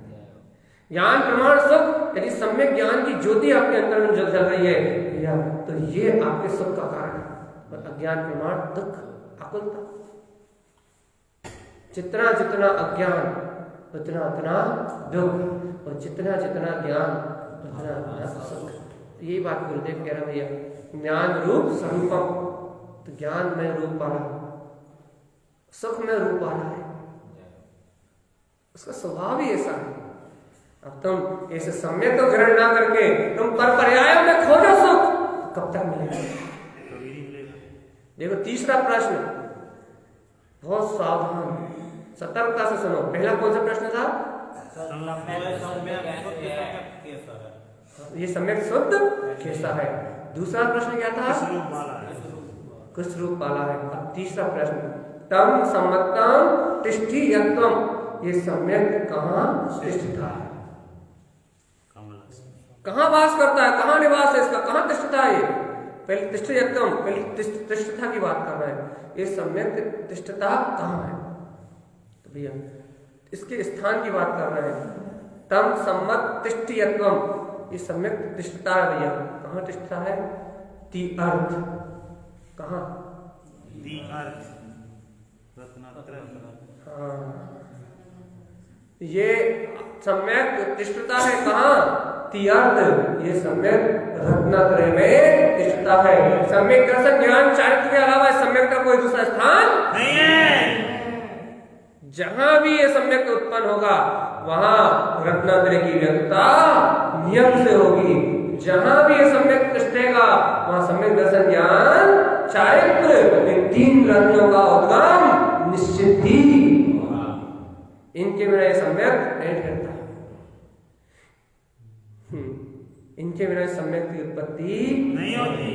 ज्ञान प्रमाण सुख, यदि सम्यक ज्ञान की ज्योति आपके अंदर में जल रही है भैया, तो ये आपके सुख का कारण है। और अज्ञान प्रमाण दुख, आकुलता। जितना जितना अज्ञान उतना उतना दुख, और जितना जितना ज्ञान उतना उतना सुख। यही बात गुरुदेव कह रहे भैया, ज्ञान रूप स्वरूपम, तो ज्ञान में रूप पा रहा, सुख में रूप आ रहा है, उसका स्वभाव ही ऐसा है। अब तुम ऐसे सम्यक तो ग्रहण ना करके तुम पर पर्यायों में खोजो सुख, तो कब तक मिलेगा? देखो तीसरा प्रश्न, बहुत सावधान सतर्कता से सुनो। पहला कौन सा प्रश्न था? ये सम्यक शुद्ध कैसा है? दूसरा प्रश्न क्या था? कुछ रूप वाला है। अब तीसरा प्रश्न, तम सम्मतम तिष्ठि यत्वम, ये सम्यक कहाँ तिष्ठता है? कहाँ वास करता है? कहाँ निवास है इसका? कहाँ तिष्ठता है? पहले तिष्ठ यत्वम, पहले तिष्ठता की बात कर रहे हैं। ये सम्यक तिष्ठता कहाँ है? तो भैया इसके स्थान की बात कर रहे हैं। तम सम्मत तिष्ठि यत्वम, ये सम्यक तिष्ठता है भैया। कहाँ तिष्ठता है? ती अर्थ। कहाँ? ती अर्थ, हाँ, ये सम्यक तिष्ठता है कहाँ? तीर्थ। ये सम्यक रत्नत्रय में तिष्ठता है। सम्यक दर्शन ज्ञान चारित्र के अलावा सम्यक का कोई दूसरा स्थान नहीं है। जहां भी ये सम्यक उत्पन्न होगा वहां रत्नत्रय की व्यक्तता नियम से होगी। जहां भी ये सम्यक तिष्ठेगा वहां सम्यक दर्शन ज्ञान चारित्र, इन तीन रत्नों का उद्गम निश्चित ही, इनके बिना ये सम्यक नहीं ठहरता। इनके बिना सम्यक की उत्पत्ति नहीं होती।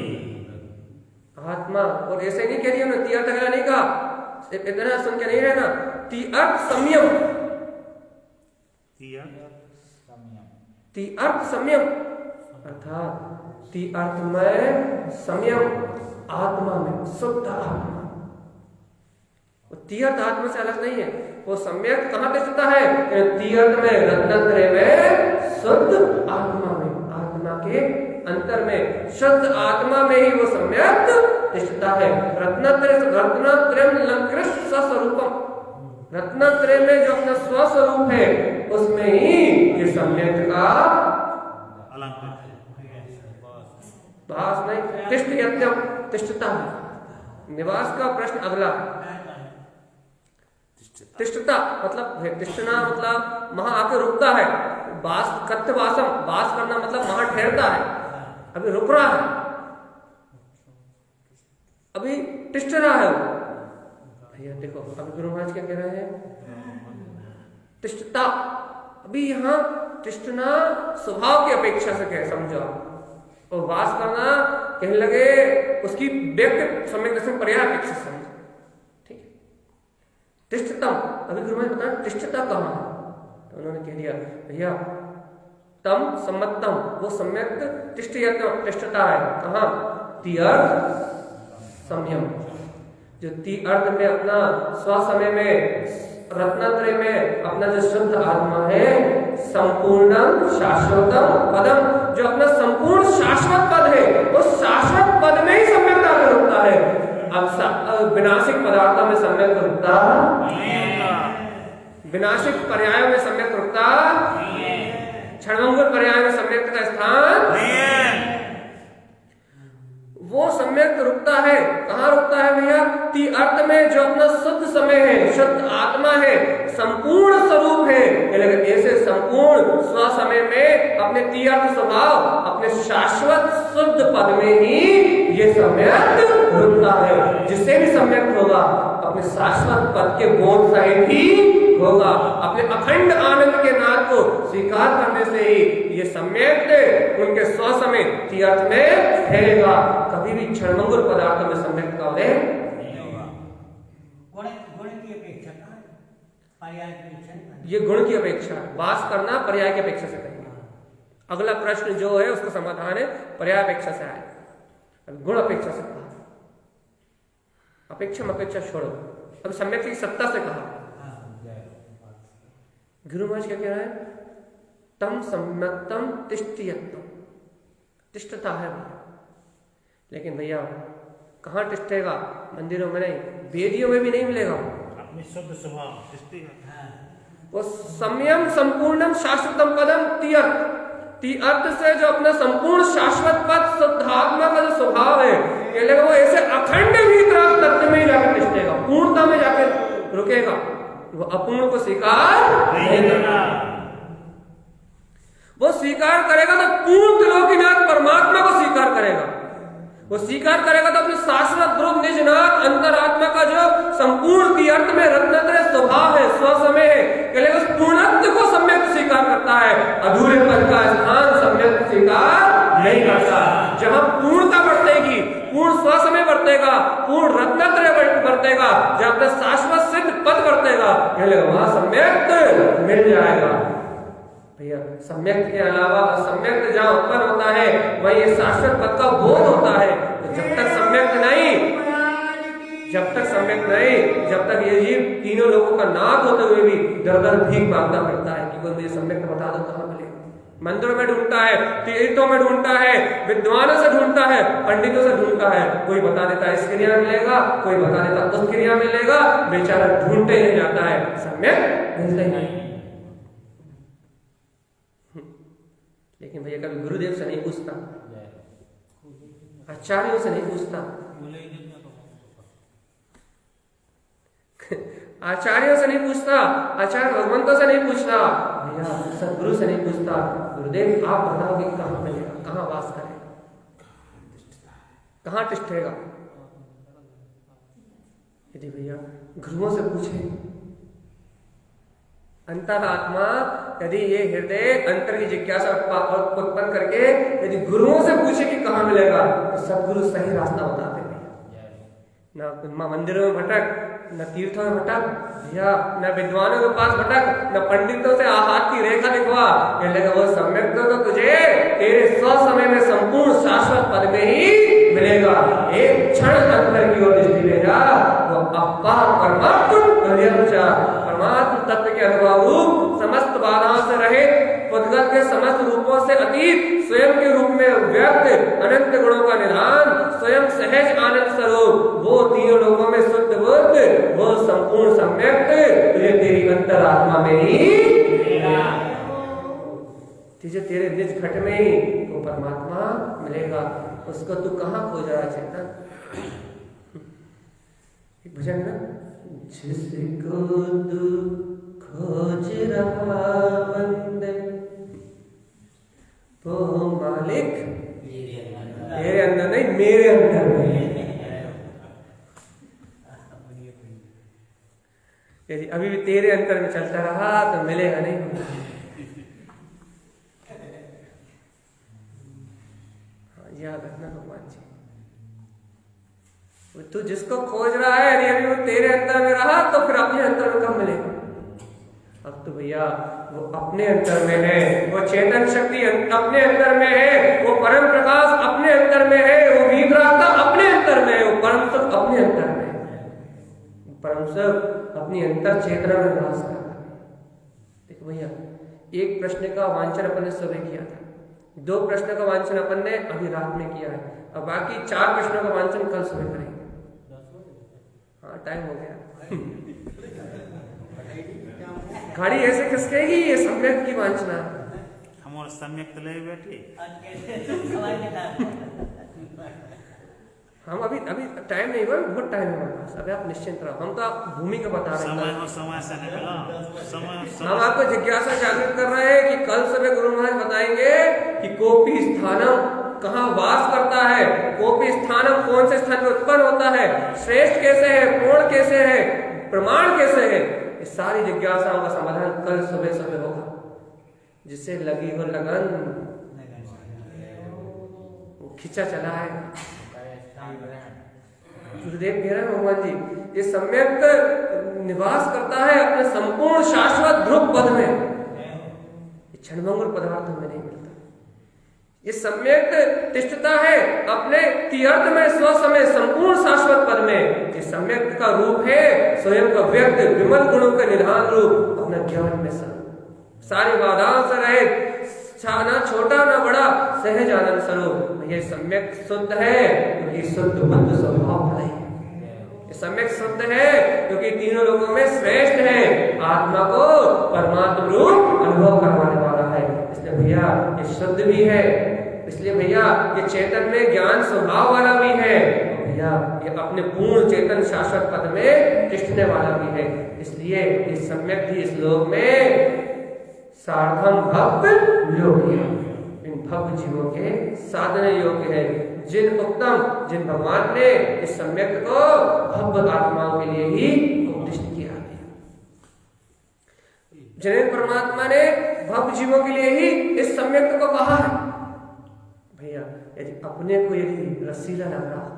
आत्मा, और ऐसे नहीं कह रही उन्होंने तीर्थ अगला नहीं कहा, इतना सुन के नहीं रहना। तीर्थ संयम, तीर्थ संयम अर्थात तीर्थ में संयम, आत्मा में शुद्ध आत्मा। तीर्थ आत्मा से अलग नहीं है। वो सम्यक कहाँ तिष्ठता है? तीर्थ में, रत्नत्रय में, शुद्ध आत्मा में, आत्मा के अंतर में, शुद्ध आत्मा में ही वो सम्यक तिष्ठता है। रत्नत्रय लंकृत स्वस्वरूपम, रत्नत्रय में जो अपना स्वस्वरूप है उसमें ही ये सम्यक का भास नहीं। तिष्ठ यत्यम, तिष्ठता है। निवास का प्रश्न अगला है। तिष्ठता मतलब तिष्ठना मतलब वहां आके रुकता है। वास कथ्य वासम, वास करना मतलब वहां ठहरता है, अभी रुक रहा है, अभी तिष्ठ रहा है वो। भैया देखो अभी गुरु महाराज क्या कह रहे हैं? तिष्ठता, अभी यहाँ तिष्ठना स्वभाव की अपेक्षा से कह समझो, और वास करना कहने लगे उसकी व्यक्ति सम्यक दर्शन पर्याय अपेक्षा समझो। ठीक है, तिष्ठतम, अभी गुरु महाराज बताया तिष्ठता कहाँ है? तो उन्होंने कह दिया भैया तम सम्मतम, वो सम्यक तिष्ठता है कहाँ? तीर्थ संयम, जो तीर्थ में अपना स्वसमय में, रत्नत्रय में अपना जो शुद्ध आत्मा है, संपूर्णम शाश्वतम पदम, जो अपना संपूर्ण शाश्वत पद है, उस शाश्वत पद में ही सम्यकता में रुकता है। अब विनाशिक पदार्थों में सम्यक रुकता, विनाशिक पर्यायों में सम्यक रुकता, क्षणभंगुर पर्याय में सम्यक का स्थान नहीं है। वो सम्यक रुकता है कहाँ रुकता है भैया? तीर्थ में जो अपना शुद्ध समय है, शुद्ध आत्मा है, संपूर्ण स्वरूप है, ऐसे संपूर्ण स्व समय में अपने तीर्थ स्वभाव, अपने शाश्वत शुद्ध पद में ही ये सम्यक रुकता है। जिससे भी सम्यक होगा अपने शाश्वत पद के बोध सहित ही होगा। अपने अखंड आनंद के नाद को स्वीकार करने से ही ये सम्यक्त उनके स्वसमय तीर्थ में ठहरेगा। कभी भी क्षणभंगुर पदार्थों में सम्यक्त का उदय नहीं होगा। गुण की अपेक्षा कहाँ है? पर्याय की अपेक्षा नहीं। ये गुण की अपेक्षा है। वास करना पर्याय की अपेक्षा से करेंगे। अगला प्रश्न जो है उसका समाधान है पर्याय अपेक्षा से आए, गुण अपेक्षा से कहा। अपेक्षा छोड़ो, अब सम्यक की सत्ता से कहा। गुरु महाराज क्या कह रहा है? तम सम्यक्तम तिष्ठियत्तम, तिष्ठता है भैया, लेकिन भैया कहाँ तिष्ठेगा? मंदिरों में नहीं, वेदियों में भी नहीं मिलेगा। अपनी शुद्ध स्वभाव स्थिति है। वो संयम संपूर्णम शाश्वतम पदम तीर्थ, तीर्थ से जो अपना संपूर्ण शाश्वत पद शुद्धात्मा का जो स्वभाव है, कहलेगा वो ऐसे अखंड भीतर तत्व में ही जाकर तिष्ठेगा, पूर्णता में जाकर रुकेगा। वो अपूर्ण को स्वीकार नहीं करेगा। वो स्वीकार करेगा तो पूर्ण त्रिलोकीनाथ परमात्मा को स्वीकार करेगा। वो स्वीकार करेगा तो अपने शाश्वत ध्रुव निजनाथ अंतरात्मा का जो संपूर्ण तीर्थ में रत्नत्रय स्वभाव है, स्वसमय है, कहलेगा उस पूर्णत्व को सम्यक स्वीकार करता है। अधूरे पद का स्थान सम्यक स्वीकार नहीं करता। जहां पूर्णता बरतेगी, पूर्ण स्वसमय बरतेगा, पूर्ण रत्नत्रय बरतेगा, जहां अपने शाश्वत सिद्ध पद बरतेगा, कहलेगा वहां सम्यक मिल जाएगा। भैया सम्यक के अलावा असम्यक जहां उत्पन्न होता है वही ये शाश्वत पद का बोध होता है। तो जब तक सम्यक नहीं, जब तक ये जीव तीनों लोगों का नाथ होते हुए भी दर दर भीख मांगता फिरता है कि कोई मुझे सम्यक बता दो कहां मिले। मंदिरों में ढूंढता है, तीर्थों में ढूंढता है, विद्वानों से ढूंढता है, पंडितों से ढूंढता है, कोई बता देता है इस क्रिया में मिलेगा, कोई बता देता उस क्रिया में मिलेगा, बेचारा ढूंढते ही जाता है, सम्यक मिलता ही नहीं। लेकिन भैया कभी गुरुदेव से नहीं पूछता, आचार्यों से नहीं पूछता, आचार्यों से नहीं पूछता, आचार्य भगवंतों से नहीं पूछता, भैया सदगुरु से नहीं पूछता। गुरुदेव आप बताओ कि कहाँ मिलेगा, कहाँ वास करेगा, कहाँ तिष्ठेगा। यदि भैया गुरुओं से पूछे, अंतरात्मा यदि ये हृदय अंतर की जिज्ञासा उत्पन्न करके यदि गुरुओं से पूछे कि कहाँ मिलेगा, तो सदगुरु सही रास्ता बताते हैं। न मंदिरों में भटक, न तीर्थों में भटक, या न विद्वानों के पास भटक, न पंडितों से हाथ की रेखा दिखवा, कहलेगा वो सम्यक तो तुझे तेरे स्वसमय में संपूर्ण शाश्वत पद में ही मिलेगा। एक क्षण अंतर की ओर दृष्टि ले जा, वो अपार परमात्म तत्व के अनुभव रूप, समस्त बाधाओं से रहित, पुद्गल के समस्त रूपों से अतीत, स्वयं के रूप में व्यक्त अनंत गुणों का निधान, स्वयं सहज आनंद स्वरूप, वो तीनों लोगों में शुद्ध बुद्ध, वो संपूर्ण सम्यक तुझे तेरी अंतरात्मा में ही तुझे तेरे निज घट में ही वो परमात्मा मिलेगा। उसको तू कहाँ खोज रहा है चेतन? भजन में जिसको तू खोज रहा बंदे, वो मालिक तेरे अंदर नहीं मेरे अंदर में। यदि अभी भी तेरे अंदर में चलता रहा तो मिलेगा नहीं। याद रखना भगवान जी, तू जिसको खोज रहा है यदि अभी वो तेरे अंदर में रहा तो फिर अपने अंदर में कब मिलेगा? अब तो भैया वो अपने अंदर में है, वो चेतन शक्ति अपने अंदर में है, वो परम प्रकाश अपने अंदर में है, वो विभ्राता अपने अंदर में है, वो परम सुख अपने अंदर में है, परम सुख अपनी अंतर चेतना में निवास कर रहा है। देखो भैया, एक प्रश्न का वांछन अपन ने सुबह किया था, 2 प्रश्न का वांछन अपन ने अभी रात में किया है, और बाकी 4 प्रश्नों का वांछन कल सुबह करेंगे। हाँ टाइम हो गया। गाड़ी ऐसे खिसकेगी, ये सम्यक की वांछना। हमारे सम्यक तो ले बैठे हम अभी टाइम नहीं हुआ, बहुत टाइम है हमारे पास, अभी आप निश्चिंत रहो। हम तो आप भूमि का बता रहे हैं, समय से निकला समय हम आपको जिज्ञासा जागृत कर रहे हैं कि कल सुबह गुरु महाराज बताएंगे कि कोपी स्थानम कहाँ वास करता है, कोपी स्थानम कौन से स्थान में उत्पन्न होता है, श्रेष्ठ कैसे है, पूर्ण कैसे है, प्रमाण कैसे है, इस सारी जिज्ञासाओं का समाधान कल सुबह सुबह होगा। जिसे लगी हो लगन वो खींचा चला है। गुरुदेव कह रहे हैं भगवान जी, ये सम्यक निवास करता है अपने संपूर्ण शाश्वत ध्रुव पद में, ये क्षणभंगुर पदार्थों में नहीं मिलता। ये सम्यक तिष्ठता है अपने तीर्थ में स्वसमय संपूर्ण शाश्वत पद में। ये सम्यक का रूप है स्वयं का व्यक्त विमल गुणों का निधान रूप, अपना ज्ञान में सारी बाधाओं से रहित, ना छोटा ना बड़ा, सहज आनंद स्वरूप। ये सम्यक शुद्ध है क्योंकि शुद्ध बुद्ध स्वभाव वाला है। ये सम्यक शुद्ध है क्योंकि तीनों लोगों में श्रेष्ठ है, आत्मा को परमात्म रूप अनुभव करवाने वाला है। इसलिए भैया ये शुद्ध भी है, इसलिए भैया ये चेतन में ज्ञान स्वभाव वाला भी है, भैया ये अपने पूर्ण चेतन शाश्वत पद में तिष्ठने वाला भी है। इसलिए इस सम्यक भी इस लोक में सार्धम भक्त योग्य, इन भक्त जीवों के साधन योग्य है। जिन भगवान ने इस सम्यक को भक्त आत्माओं के लिए ही उपदिष्ट किया है। जिन परमात्मा ने भक्त जीवों के लिए ही इस सम्यक को कहा है। भैया यदि अपने को यदि रसीला लग रहा हो,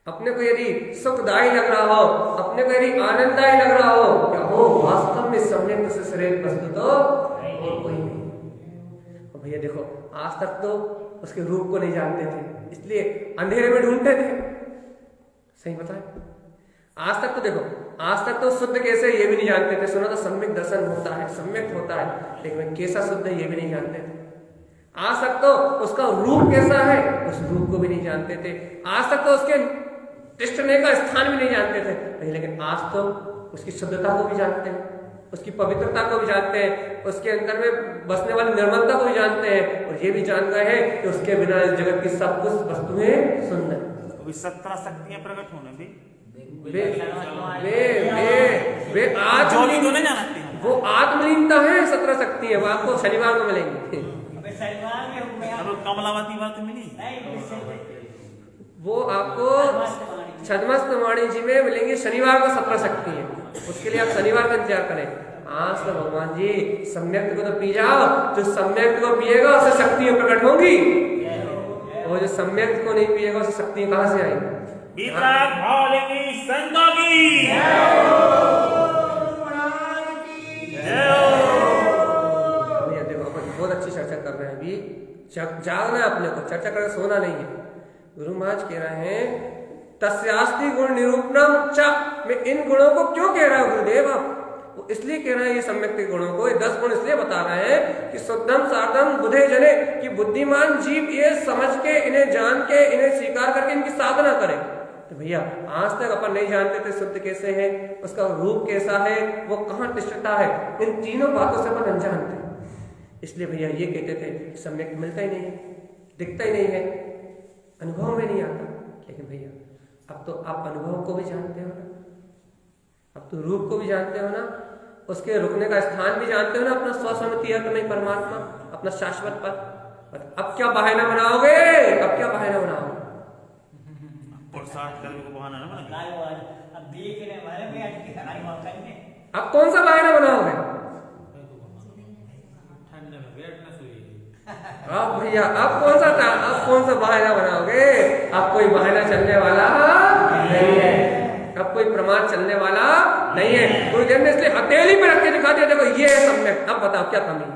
अपने को यदि सुखदायी लग रहा हो, अपने को यदि आनंददायी लग रहा हो, क्या हो वास्तव में सम्यक से श्रेष्ठ वस्तु तो कोई नहीं। भैया देखो, आज तक तो उसके रूप को नहीं जानते थे, इसलिए अंधेरे में ढूंढते थे। सही बताए? आज तक तो देखो, आज तक तो शुद्ध कैसे ये भी नहीं जानते थे। सुना तो सम्यक दर्शन होता है, सम्यक होता है, लेकिन कैसा शुद्ध है ये भी नहीं जानते थे। आज तक तो उसका रूप कैसा है उस रूप को भी नहीं जानते थे। आज तक तो उसके तिष्ठने का स्थान भी नहीं जानते थे, लेकिन आज तो उसकी शुद्धता को भी जानते हैं, उसकी पवित्रता को भी जानते हैं, उसके अंदर में बसने वाली निर्मलता को भी जानते हैं, और ये भी जान गए हैं कि उसके बिना इस जगत की सब कुछ वस्तुएं सुंदर। अभी 17 शक्तियां प्रकट होने भी वे आज जो भी नहीं जानते हैं, वो आत्मलीनता है। 17 शक्ति है, वो आपको शनिवार को मिलेंगी। कमलावती बात मिली, वो आपको छदमस्त वाणी जी में मिलेंगी शनिवार को 17 शक्ति है। उसके लिए आप शनिवार का इंतजार करें। आज तो भगवान जी सम्यक को तो पी जाओ, जो सम्यक को पिएगा उसे शक्तियां प्रकट होंगी, और जो सम्यक को नहीं पिएगा उसे शक्तियां कहां से आएंगी? बहुत अच्छी चर्चा कर रहे हैं। अभी जागना है अपने को, चर्चा करके सोना नहीं है। गुरु महाराज कह रहे हैं तस्यास्ति गुण निरूपणम च, मैं इन गुणों को क्यों कह रहा हूं गुरुदेव? आप वो इसलिए कह रहे हैं ये सम्यक के गुणों को, ये 10 गुण इसलिए बता रहे हैं कि शुद्धम साधम बुधे जने, कि बुद्धिमान जीव ये समझ के, इन्हें जान के, इन्हें स्वीकार करके इनकी साधना करें। तो भैया आज तक अपन नहीं जानते थे शुद्ध कैसे है, उसका रूप कैसा है, वो कहाँ तिष्ठता है, इन तीनों बातों से अपन अनजान थे। इसलिए भैया ये कहते थे सम्यक मिलता ही नहीं है, दिखता ही नहीं है, अनुभव में नहीं आता। लेकिन भैया अब तो आप अनुभव को भी जानते हो ना, अब तो रूप को भी जानते हो ना, उसके रुकने का स्थान भी जानते हो ना, अपना स्वसमिति अर्थ में परमात्मा, अपना शाश्वत पद। अब क्या बहाना बनाओगे? अब क्या बहाना बनाओगे? अब कौन सा बहाना बनाओगे? अब भैया अब कौन सा बहाना बनाओगे? अब कोई बहाना चलने वाला नहीं है, अब कोई प्रमाण चलने वाला नहीं है। गुरुदेव ने इसलिए हथेली पे रख के दिखा दिया, देखो ये है सम्यक। अब बताओ क्या कमी है?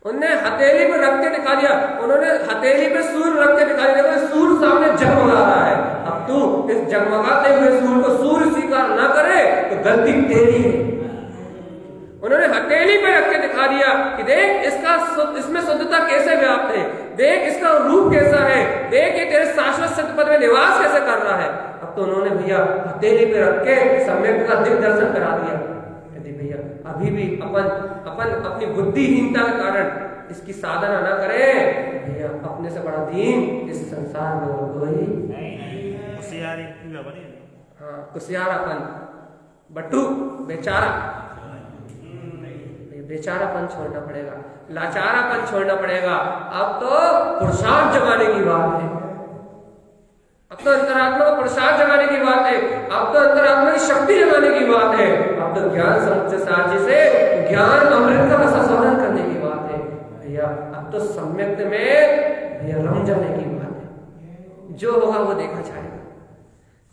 उन्होंने हथेली पे रख के दिखा दिया, उन्होंने हथेली पे सूर्य रख के दिखा दिया, देखो सूर्य सामने जगमगा रहा है। अब तू इस जगमगाते हुए सूर्य को सूर्य स्वीकार ना करे तो गलती तेरी है। उन्होंने हथेली पे रख के दिखा दिया कि देख इसमें शुद्धता कैसे व्याप्त है, देख इसका रूप कैसा है, देख ये तेरे शाश्वत सत्य पद में निवास कैसे कर रहा है। अब तो उन्होंने भैया हथेली पे रख के सम्यक का दिग्दर्शन करा दिया। यदि भैया अभी भी अपन अपनी बुद्धिहीनता के कारण इसकी साधना ना करें, भैया अपने से बड़ा दीन इस संसार में कोई कुशियारापन, बट्टू बेचारा, बेचारापन छोड़ना पड़ेगा, लाचारापन छोड़ना पड़ेगा। अब तो पुरुषार्थ जमाने की बात है, अब अब तो अंतरात्मा को प्रसाद जगाने की बात है, अब तो अंतरात्मा की शक्ति जगाने की बात है, अब तो ज्ञान समुच्चय सार से ज्ञान अमृत का संशोधन करने की बात है भैया। अब तो सम्यक में भैया रम जाने की बात है। जो होगा वो देखा जाएगा,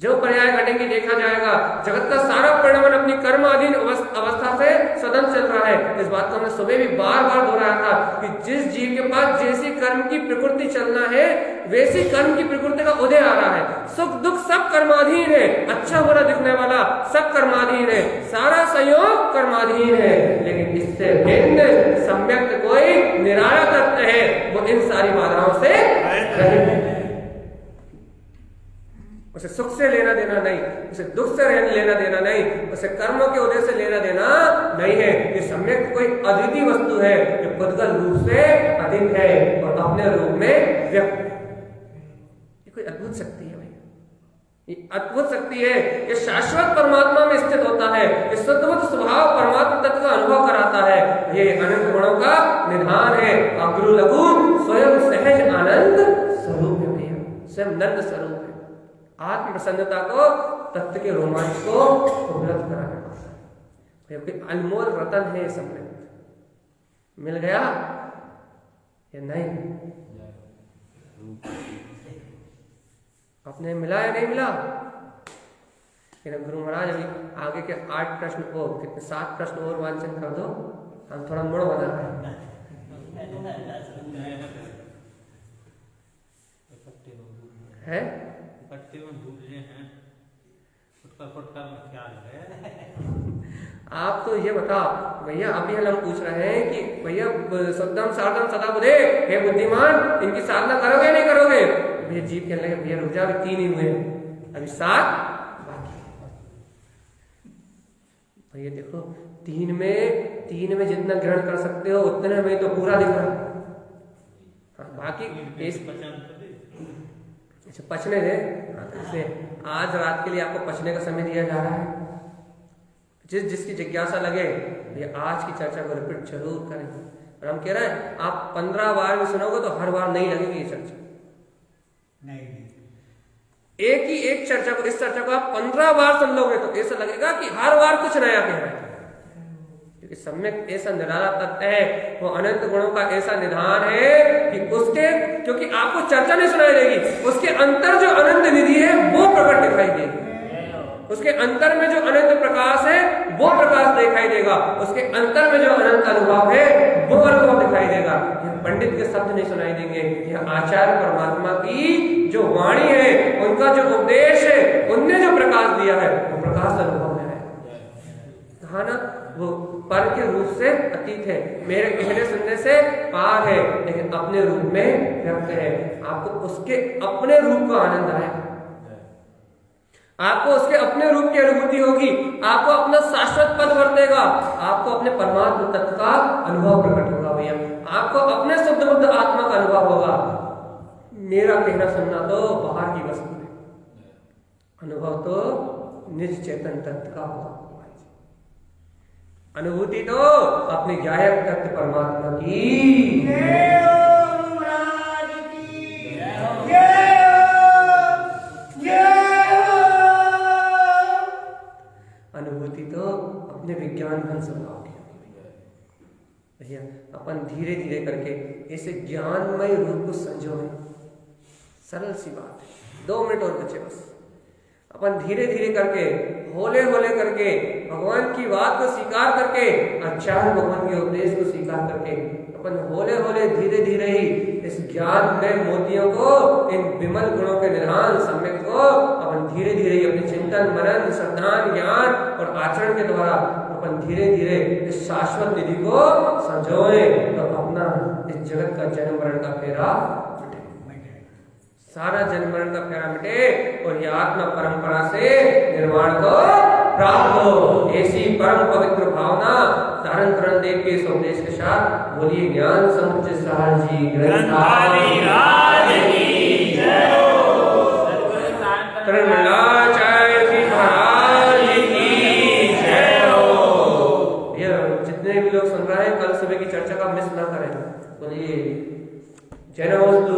जो पर्याय घटेंगे देखा जाएगा। जगत का सारा परिणमन अपनी कर्माधीन अवस्था से सदन चल रहा है। इस बात को हमने सुबह भी बार बार दोहराया था कि जिस जीव के पास जैसी कर्म की प्रकृति चलना है वैसी कर्म की प्रकृति का उदय आ रहा है। सुख दुख सब कर्माधीन है, अच्छा बुरा दिखने वाला सब कर्माधीन है, सारा संयोग कर्माधीन है। लेकिन इससे भिन्न सम्यक कोई निराला तत्व है, वो इन सारी बाधाओं से रहित है। उसे सुख से लेना देना नहीं, उसे दुख से लेना देना नहीं, उसे कर्मों के उदय से लेना देना नहीं है। ये सम्यक कोई अद्वितीय वस्तु है, जो पुद्गल रूप से अधिक है और अपने रूप में व्यक्त। ये कोई अद्भुत शक्ति है भैया, ये अद्भुत शक्ति है। ये शाश्वत परमात्मा में स्थित होता है, ये शुद्धबुद्ध स्वभाव परमात्मा तत्व का अनुभव कराता है। ये अनंत गुणों का निधान है। अग्रु लघु स्वयं सहज आनंद स्वरूप है भैया, स्वयं नंद स्वरूप है। आत्म प्रसन्नता को, तत्व के रोमांच को उपलब्ध कराने वाला है। अनमोल रतन है सम्यक। मिल गया या नहीं? आपने मिला या नहीं मिला? गुरु महाराज अभी आगे के 8 प्रश्न को कितने 7 प्रश्न और वांचन कर दो, हम थोड़ा मुड़ बना रहे हैं। है आप तो ये बताओ भैया, अभी हम पूछ रहे हैं कि भैया सद्दम साधम सदा बुद्धे हे बुद्धिमान, इनकी साधना करोगे नहीं करोगे? भैया जीव कहने लगे भैया रुक जा, अभी 3 ही हुए हैं, अभी 7 बाकी। भैया देखो 3 में जितना ग्रहण कर सकते हो उतने में तो पूरा दिख रहा है। हाँ, बाकी पचने दे। इसे आज रात के लिए आपको पचने का समय दिया जा रहा है। जिसकी जिज्ञासा लगे ये आज की चर्चा को रिपीट जरूर करें। और हम कह रहे हैं आप 15 बार भी सुनोगे तो हर बार नहीं लगेगी ये चर्चा। नहीं, एक चर्चा को, इस चर्चा को आप 15 बार सुन लोगे तो ऐसा लगेगा कि हर बार कुछ नया कह रहे हैं। क्योंकि सम्यक ऐसा निराला तत्व है, वो अनंत गुणों का ऐसा निधान है कि उसके, क्योंकि आपको चर्चा नहीं सुनाई देगी, उसके अंतर जो अनंत निधि है वो प्रकट दिखाई देगी। उसके अंतर में जो अनंत प्रकाश है वो प्रकाश दिखाई देगा, उसके अंतर में जो अनंत अनुभव है वो अनुभव दिखाई देगा। यह पंडित के शब्द नहीं सुनाई देंगे, यह आचार्य परमात्मा की जो वाणी है, उनका जो उपदेश है, उनने जो प्रकाश दिया है वो प्रकाश अनुभव में है। कहा ना, वो पर के रूप से अतीत है, मेरे कहने सुनने से पार है, लेकिन अपने रूप में व्यक्त है। आपको उसके अपने रूप का आनंद आएगा, आपको उसके अपने रूप की अनुभूति होगी, आपको अपना शाश्वत पद वर्तेगा, आपको अपने परमात्मा तत्व का अनुभव प्रकट होगा भैया, आपको अपने शुद्ध बुद्ध आत्मा का अनुभव होगा। मेरा कहना सुनना तो बाहर की वस्तु है, अनुभव तो निज चेतन तत्व का होगा। अनुभूति तो अपने गायक तत्व परमात्मा की। अनुभूति तो अपने विज्ञान घन स्वभाव की। भैया अपन धीरे धीरे करके ऐसे ज्ञानमय रूप को संजोए। सरल सी बात है, 2 मिनट और बचे बस। अपन धीरे धीरे करके, होले होले करके, भगवान की बात को स्वीकार करके, आचार्य भगवान के उपदेश को स्वीकार करके, अपन होले होले धीरे धीरे ही इस ज्ञान में मोतियों को, इन विमल गुणों के निधान सम्यक को अपन धीरे धीरे ही अपने चिंतन मनन श्रद्धा ज्ञान और आचरण के द्वारा अपन धीरे धीरे इस शाश्वत निधि को संजोए, तो अपना इस जगत का जन्म मरण का फेरा सारा जन्म मरण का फेरा मिटे और ये आत्मा परंपरा से निर्वाण को प्राप्त हो। ऐसी परम पवित्र भावना तारण तरण देव के संदेश के साथ बोलिए ज्ञान समुच्चय सार जी ग्रंथाली राज की जय हो। तरमलाचार्य जी महाराज की जय हो। ये जितने भी लोग सुन रहे हैं कल सुबह की चर्चा का मिस ना करें। बोलिए जय नमोस्तु।